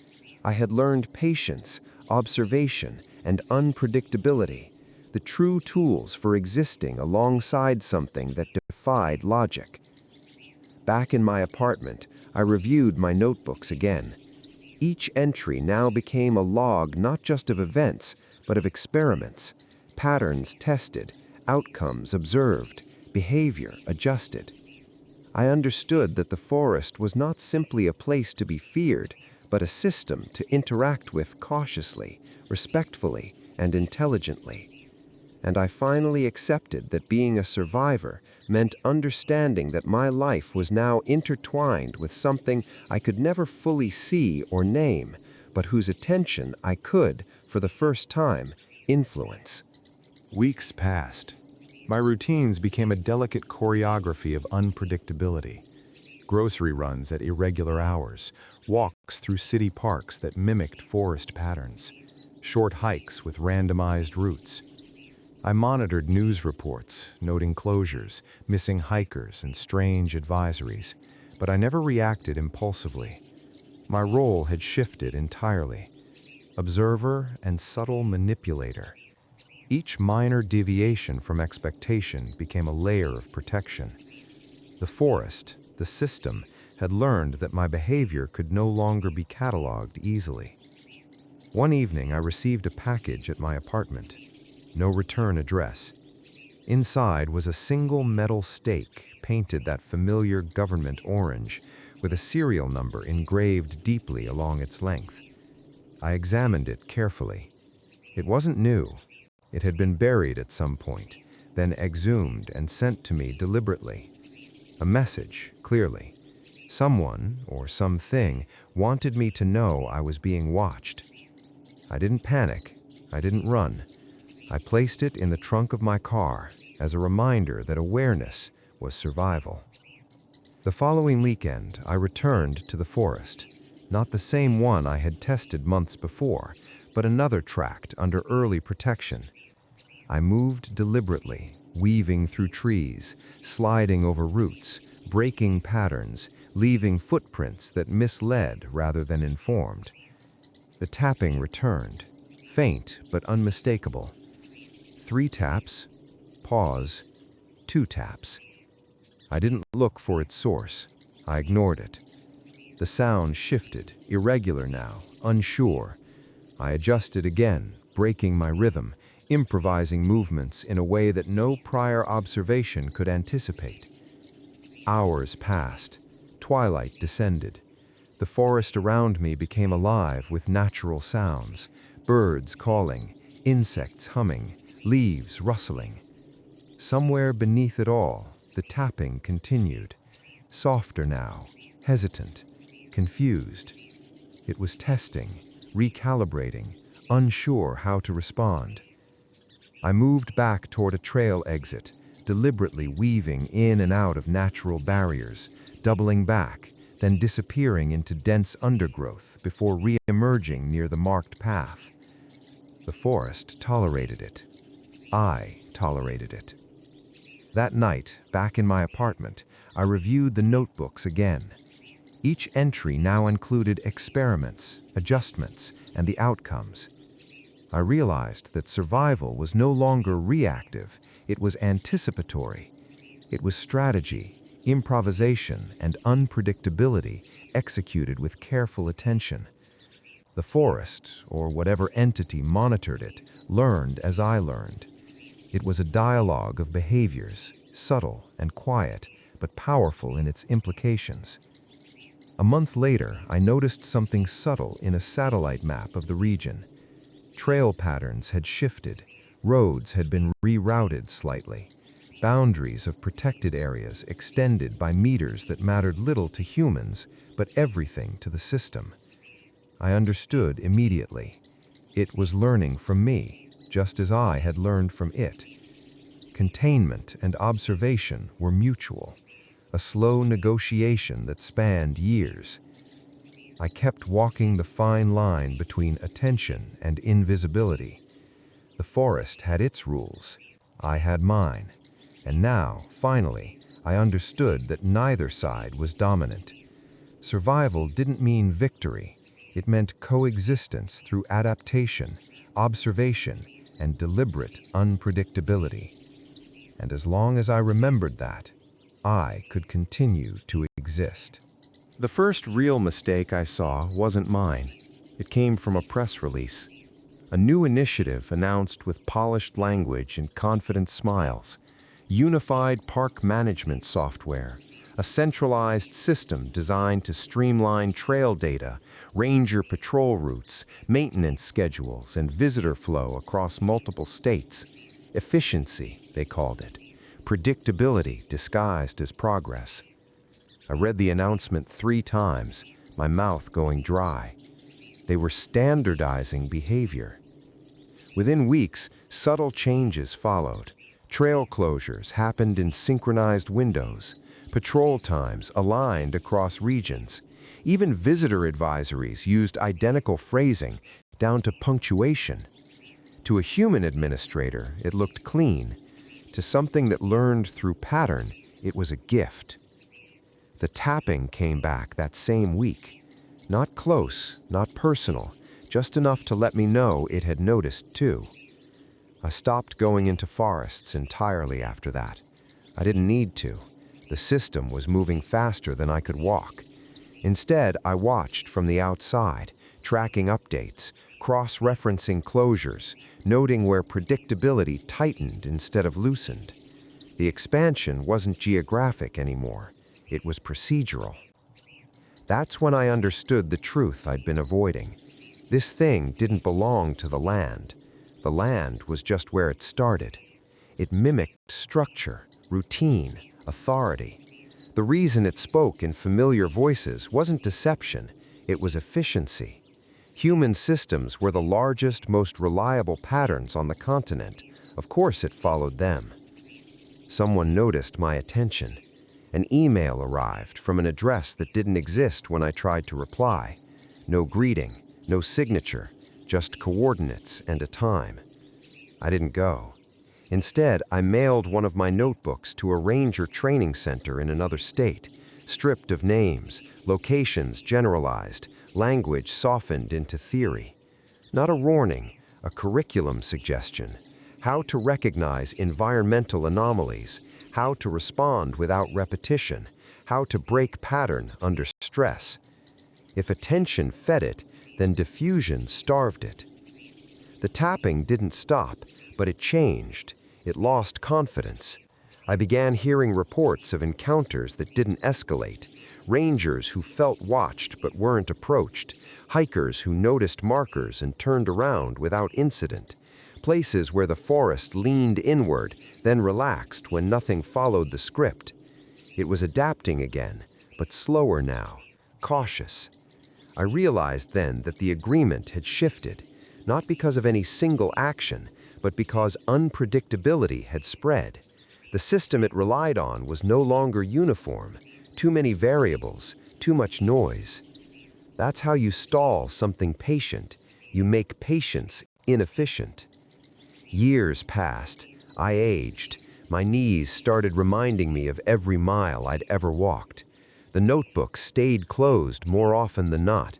I had learned patience, observation, and unpredictability, the true tools for existing alongside something that defied logic. Back in my apartment, I reviewed my notebooks again. Each entry now became a log not just of events, but of experiments, patterns tested, outcomes observed, behavior adjusted. I understood that the forest was not simply a place to be feared, but a system to interact with cautiously, respectfully, and intelligently. And I finally accepted that being a survivor meant understanding that my life was now intertwined with something I could never fully see or name, but whose attention I could, for the first time, influence. Weeks passed. My routines became a delicate choreography of unpredictability. Grocery runs at irregular hours, walks through city parks that mimicked forest patterns, short hikes with randomized routes. I monitored news reports, noting closures, missing hikers, and strange advisories, but I never reacted impulsively. My role had shifted entirely. Observer and subtle manipulator. Each minor deviation from expectation became a layer of protection. The forest, the system, had learned that my behavior could no longer be cataloged easily. One evening, I received a package at my apartment. No return address. Inside was a single metal stake painted that familiar government orange, with a serial number engraved deeply along its length. I examined it carefully. It wasn't new. It had been buried at some point, then exhumed and sent to me deliberately. A message, clearly. Someone, or something, wanted me to know I was being watched. I didn't panic. I didn't run. I placed it in the trunk of my car as a reminder that awareness was survival. The following weekend, I returned to the forest. Not the same one I had tested months before, but another tract under early protection. I moved deliberately, weaving through trees, sliding over roots, breaking patterns, leaving footprints that misled rather than informed. The tapping returned, faint but unmistakable. 3 taps, pause, 2 taps. I didn't look for its source. I ignored it. The sound shifted, irregular now, unsure. I adjusted again, breaking my rhythm, improvising movements in a way that no prior observation could anticipate. Hours passed. Twilight descended. The forest around me became alive with natural sounds, birds calling, insects humming, leaves rustling. Somewhere beneath it all, the tapping continued, softer now, hesitant, confused. It was testing, recalibrating, unsure how to respond. I moved back toward a trail exit, deliberately weaving in and out of natural barriers, doubling back, then disappearing into dense undergrowth before re-emerging near the marked path. The forest tolerated it. I tolerated it. That night, back in my apartment, I reviewed the notebooks again. Each entry now included experiments, adjustments, and the outcomes. I realized that survival was no longer reactive, it was anticipatory. It was strategy, improvisation, and unpredictability executed with careful attention. The forest, or whatever entity monitored it, learned as I learned. It was a dialogue of behaviors, subtle and quiet, but powerful in its implications. A month later, I noticed something subtle in a satellite map of the region. Trail patterns had shifted, roads had been rerouted slightly, boundaries of protected areas extended by meters that mattered little to humans, but everything to the system. I understood immediately. It was learning from me, just as I had learned from it. Containment and observation were mutual, a slow negotiation that spanned years. I kept walking the fine line between attention and invisibility. The forest had its rules, I had mine, and now, finally, I understood that neither side was dominant. Survival didn't mean victory. It meant coexistence through adaptation, observation, and deliberate unpredictability. And as long as I remembered that, I could continue to exist. The first real mistake I saw wasn't mine. It came from a press release. A new initiative announced with polished language and confident smiles. Unified park management software. A centralized system designed to streamline trail data, ranger patrol routes, maintenance schedules, and visitor flow across multiple states. Efficiency, they called it. Predictability disguised as progress. I read the announcement 3 times, my mouth going dry. They were standardizing behavior. Within weeks, subtle changes followed. Trail closures happened in synchronized windows. Patrol times aligned across regions. Even visitor advisories used identical phrasing, down to punctuation. To a human administrator, it looked clean. To something that learned through pattern, it was a gift. The tapping came back that same week. Not close, not personal, just enough to let me know it had noticed too. I stopped going into forests entirely after that. I didn't need to. The system was moving faster than I could walk. Instead, I watched from the outside, tracking updates, cross-referencing closures, noting where predictability tightened instead of loosened. The expansion wasn't geographic anymore. It was procedural. That's when I understood the truth I'd been avoiding. This thing didn't belong to the land. The land was just where it started. It mimicked structure, routine, authority. The reason it spoke in familiar voices wasn't deception, it was efficiency. Human systems were the largest, most reliable patterns on the continent. Of course it followed them. Someone noticed my attention. An email arrived from an address that didn't exist when I tried to reply. No greeting, no signature, just coordinates and a time. I didn't go. Instead, I mailed one of my notebooks to a ranger training center in another state, stripped of names, locations generalized, language softened into theory. Not a warning, a curriculum suggestion. How to recognize environmental anomalies, how to respond without repetition, how to break pattern under stress. If attention fed it, then diffusion starved it. The tapping didn't stop, but it changed. It lost confidence. I began hearing reports of encounters that didn't escalate, rangers who felt watched but weren't approached, hikers who noticed markers and turned around without incident, places where the forest leaned inward, then relaxed when nothing followed the script. It was adapting again, but slower now, cautious. I realized then that the agreement had shifted, not because of any single action, but because unpredictability had spread. The system it relied on was no longer uniform, too many variables, too much noise. That's how you stall something patient. You make patience inefficient. Years passed. I aged. My knees started reminding me of every mile I'd ever walked. The notebook stayed closed more often than not.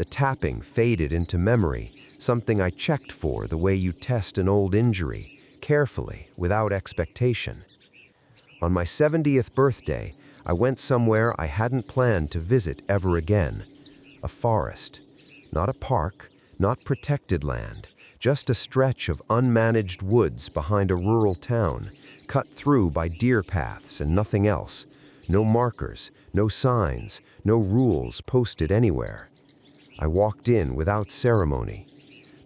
The tapping faded into memory, something I checked for the way you test an old injury, carefully, without expectation. On my 70th birthday, I went somewhere I hadn't planned to visit ever again. A forest. Not a park, not protected land, just a stretch of unmanaged woods behind a rural town, cut through by deer paths and nothing else. No markers, no signs, no rules posted anywhere. I walked in without ceremony.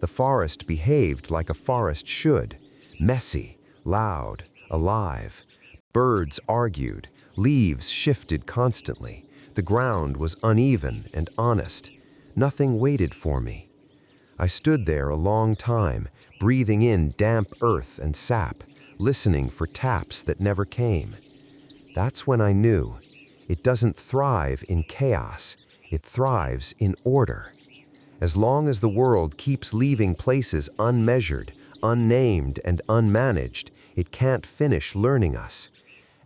The forest behaved like a forest should, messy, loud, alive. Birds argued, leaves shifted constantly. The ground was uneven and honest. Nothing waited for me. I stood there a long time, breathing in damp earth and sap, listening for taps that never came. That's when I knew. It doesn't thrive in chaos. It thrives in order. As long as the world keeps leaving places unmeasured, unnamed, and unmanaged, it can't finish learning us.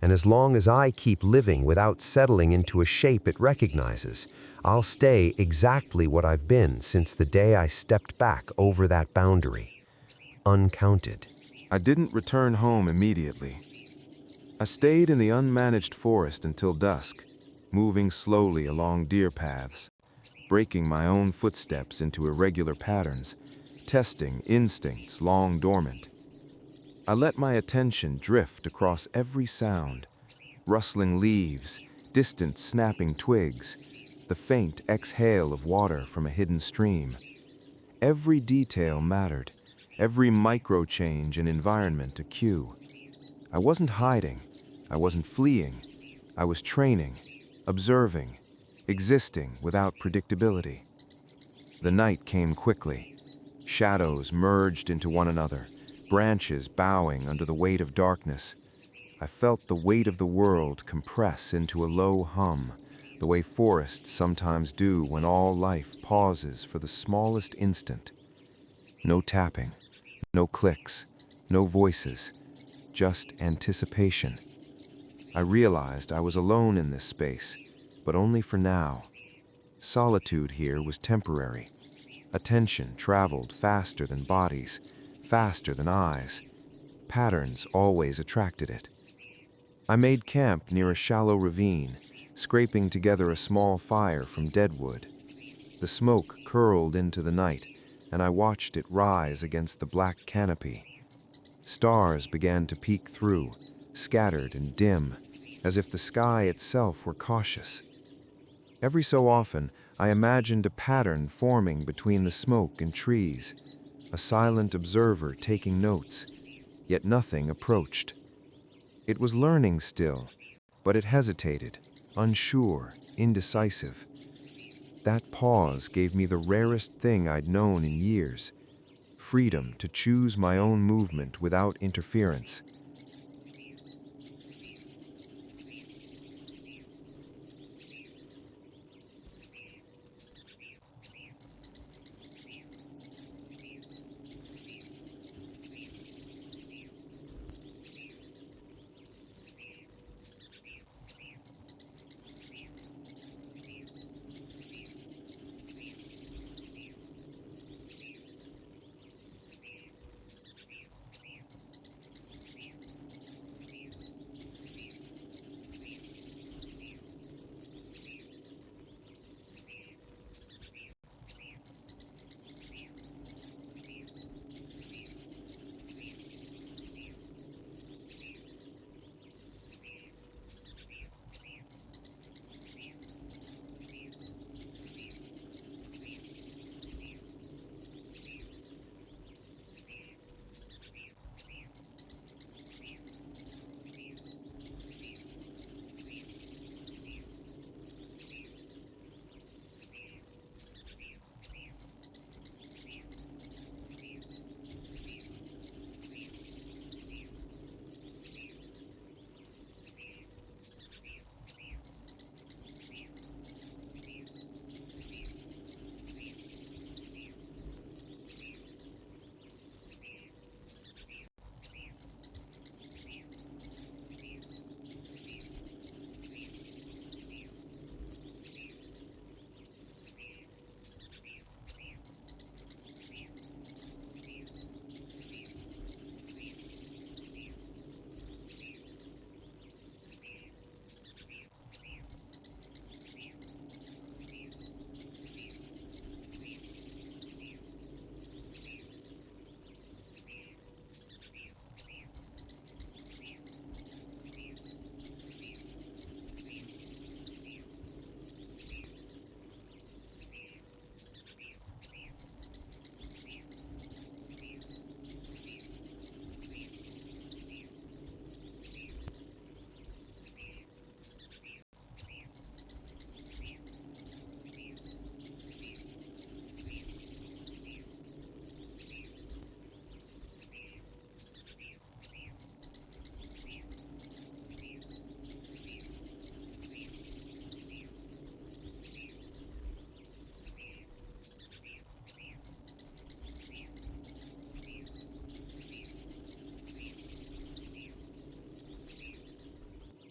And as long as I keep living without settling into a shape it recognizes, I'll stay exactly what I've been since the day I stepped back over that boundary. Uncounted. I didn't return home immediately. I stayed in the unmanaged forest until dusk, moving slowly along deer paths, breaking my own footsteps into irregular patterns, testing instincts long dormant. I let my attention drift across every sound, rustling leaves, distant snapping twigs, the faint exhale of water from a hidden stream. Every detail mattered, every micro change in environment a cue. I wasn't hiding, I wasn't fleeing, I was training, observing, existing without predictability. The night came quickly. Shadows merged into one another, branches bowing under the weight of darkness. I felt the weight of the world compress into a low hum, the way forests sometimes do when all life pauses for the smallest instant. No tapping, no clicks, no voices, just anticipation. I realized I was alone in this space, but only for now. Solitude here was temporary. Attention traveled faster than bodies, faster than eyes. Patterns always attracted it. I made camp near a shallow ravine, scraping together a small fire from dead wood. The smoke curled into the night, and I watched it rise against the black canopy. Stars began to peek through, scattered and dim, as if the sky itself were cautious. Every so often, I imagined a pattern forming between the smoke and trees, a silent observer taking notes, yet nothing approached. It was learning still, but it hesitated, unsure, indecisive. That pause gave me the rarest thing I'd known in years, freedom to choose my own movement without interference.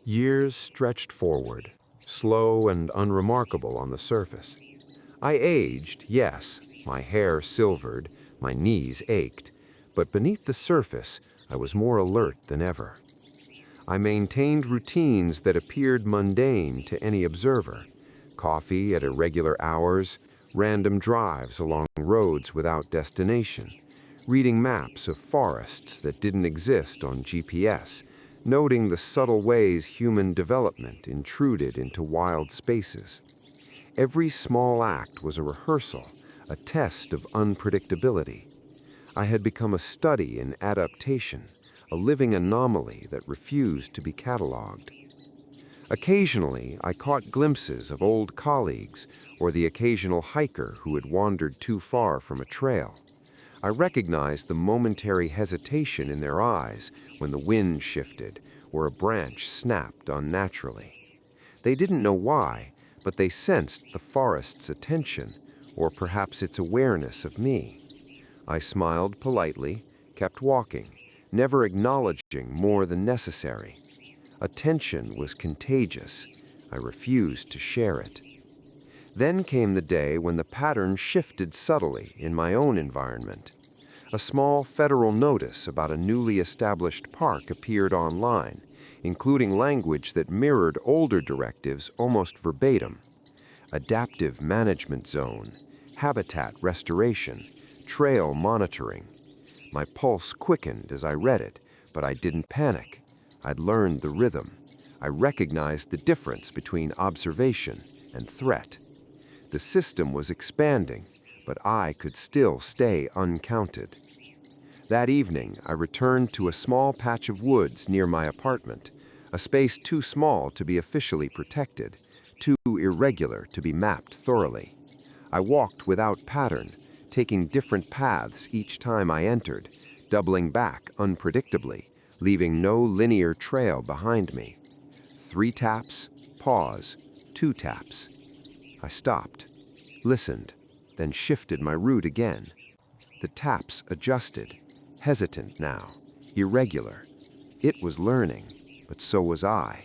Years stretched forward, slow and unremarkable on the surface. I aged, yes, my hair silvered, my knees ached, but beneath the surface, I was more alert than ever. I maintained routines that appeared mundane to any observer: coffee at irregular hours, random drives along roads without destination, reading maps of forests that didn't exist on GPS, noting the subtle ways human development intruded into wild spaces. Every small act was a rehearsal, a test of unpredictability. I had become a study in adaptation, a living anomaly that refused to be cataloged. Occasionally, I caught glimpses of old colleagues or the occasional hiker who had wandered too far from a trail. I recognized the momentary hesitation in their eyes when the wind shifted or a branch snapped unnaturally. They didn't know why, but they sensed the forest's attention, or perhaps its awareness of me. I smiled politely, kept walking, never acknowledging more than necessary. Attention was contagious. I refused to share it. Then came the day when the pattern shifted subtly in my own environment. A small federal notice about a newly established park appeared online, including language that mirrored older directives almost verbatim. Adaptive management zone, habitat restoration, trail monitoring. My pulse quickened as I read it, but I didn't panic. I'd learned the rhythm. I recognized the difference between observation and threat. The system was expanding, but I could still stay uncounted. That evening, I returned to a small patch of woods near my apartment, a space too small to be officially protected, too irregular to be mapped thoroughly. I walked without pattern, taking different paths each time I entered, doubling back unpredictably, leaving no linear trail behind me. 3 taps, pause, 2 taps. I stopped, listened, then shifted my route again. The taps adjusted, hesitant now, irregular. It was learning, but so was I.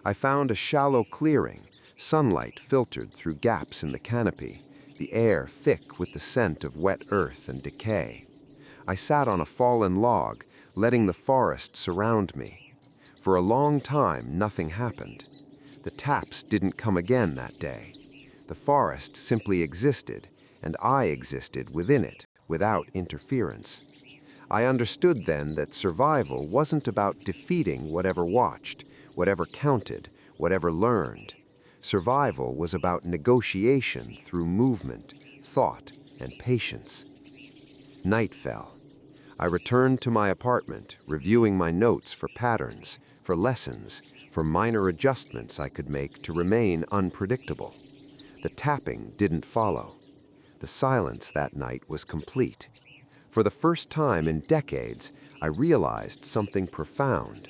I found a shallow clearing, sunlight filtered through gaps in the canopy, the air thick with the scent of wet earth and decay. I sat on a fallen log, letting the forest surround me. For a long time, nothing happened. The taps didn't come again that day. The forest simply existed, and I existed within it, without interference. I understood then that survival wasn't about defeating whatever watched, whatever counted, whatever learned. Survival was about negotiation through movement, thought, and patience. Night fell. I returned to my apartment, reviewing my notes for patterns, for lessons, for minor adjustments I could make to remain unpredictable. The tapping didn't follow. The silence that night was complete. For the first time in decades, I realized something profound.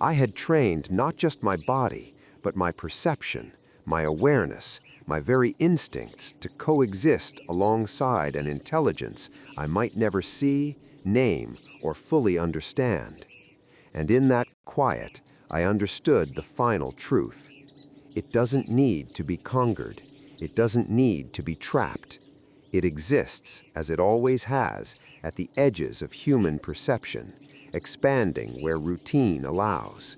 I had trained not just my body, but my perception, my awareness, my very instincts to coexist alongside an intelligence I might never see, name, or fully understand. And in that quiet, I understood the final truth. It doesn't need to be conquered. It doesn't need to be trapped. It exists, as it always has, at the edges of human perception, expanding where routine allows.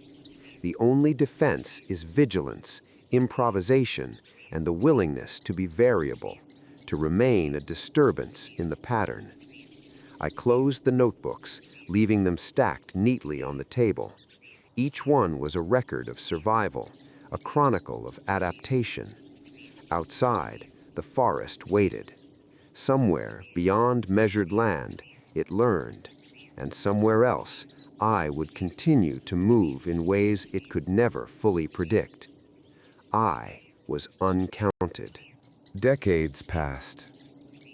The only defense is vigilance, improvisation, and the willingness to be variable, to remain a disturbance in the pattern. I closed the notebooks, leaving them stacked neatly on the table. Each one was a record of survival, a chronicle of adaptation. Outside, the forest waited. Somewhere beyond measured land, it learned, and somewhere else, I would continue to move in ways it could never fully predict. I was uncounted. Decades passed.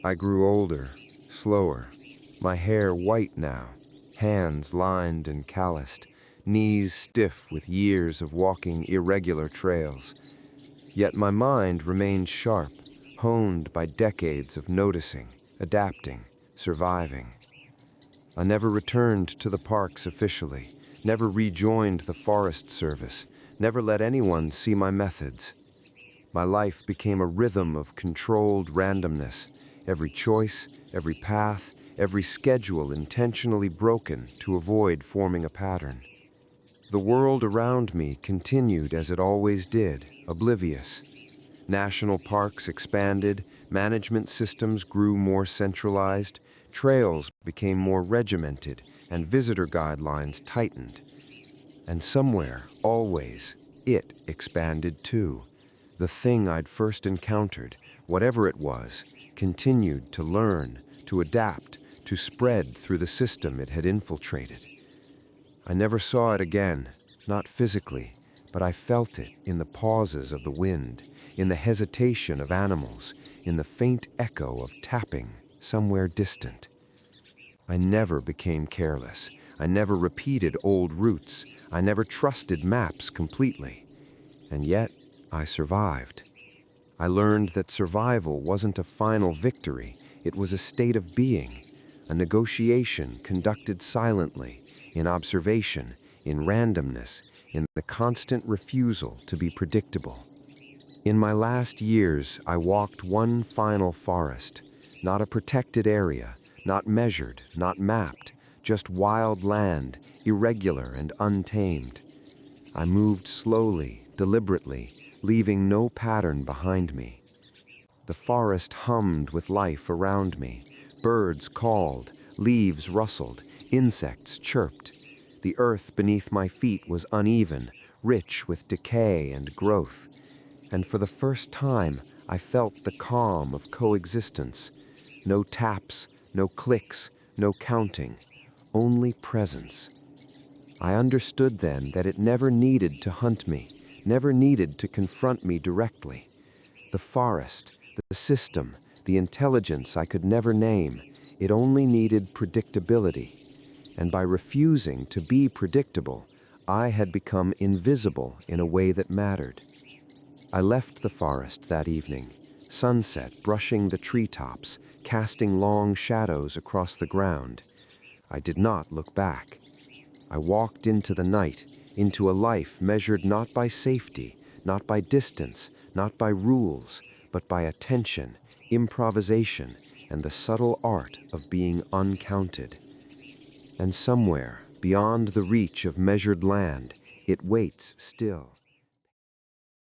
I grew older, slower, my hair white now, hands lined and calloused, knees stiff with years of walking irregular trails. Yet my mind remained sharp, honed by decades of noticing, adapting, surviving. I never returned to the parks officially, never rejoined the Forest Service, never let anyone see my methods. My life became a rhythm of controlled randomness, every choice, every path, every schedule intentionally broken to avoid forming a pattern. The world around me continued as it always did, oblivious. National parks expanded, management systems grew more centralized, trails became more regimented, and visitor guidelines tightened. And somewhere, always, it expanded too. The thing I'd first encountered, whatever it was, continued to learn, to adapt, to spread through the system it had infiltrated. I never saw it again, not physically, but I felt it in the pauses of the wind, in the hesitation of animals, in the faint echo of tapping somewhere distant. I never became careless. I never repeated old routes. I never trusted maps completely. And yet, I survived. I learned that survival wasn't a final victory. It was a state of being, a negotiation conducted silently, in observation, in randomness, in the constant refusal to be predictable. In my last years, I walked one final forest, not a protected area, not measured, not mapped, just wild land, irregular and untamed. I moved slowly, deliberately, leaving no pattern behind me. The forest hummed with life around me. Birds called, leaves rustled, insects chirped. The earth beneath my feet was uneven, rich with decay and growth. And for the first time, I felt the calm of coexistence. No taps, no clicks, no counting, only presence. I understood then that it never needed to hunt me, never needed to confront me directly. The forest, the system, the intelligence I could never name, it only needed predictability. And by refusing to be predictable, I had become invisible in a way that mattered. I left the forest that evening, sunset brushing the treetops, casting long shadows across the ground. I did not look back. I walked into the night, into a life measured not by safety, not by distance, not by rules, but by attention, improvisation, and the subtle art of being uncounted. And somewhere, beyond the reach of measured land, it waits still.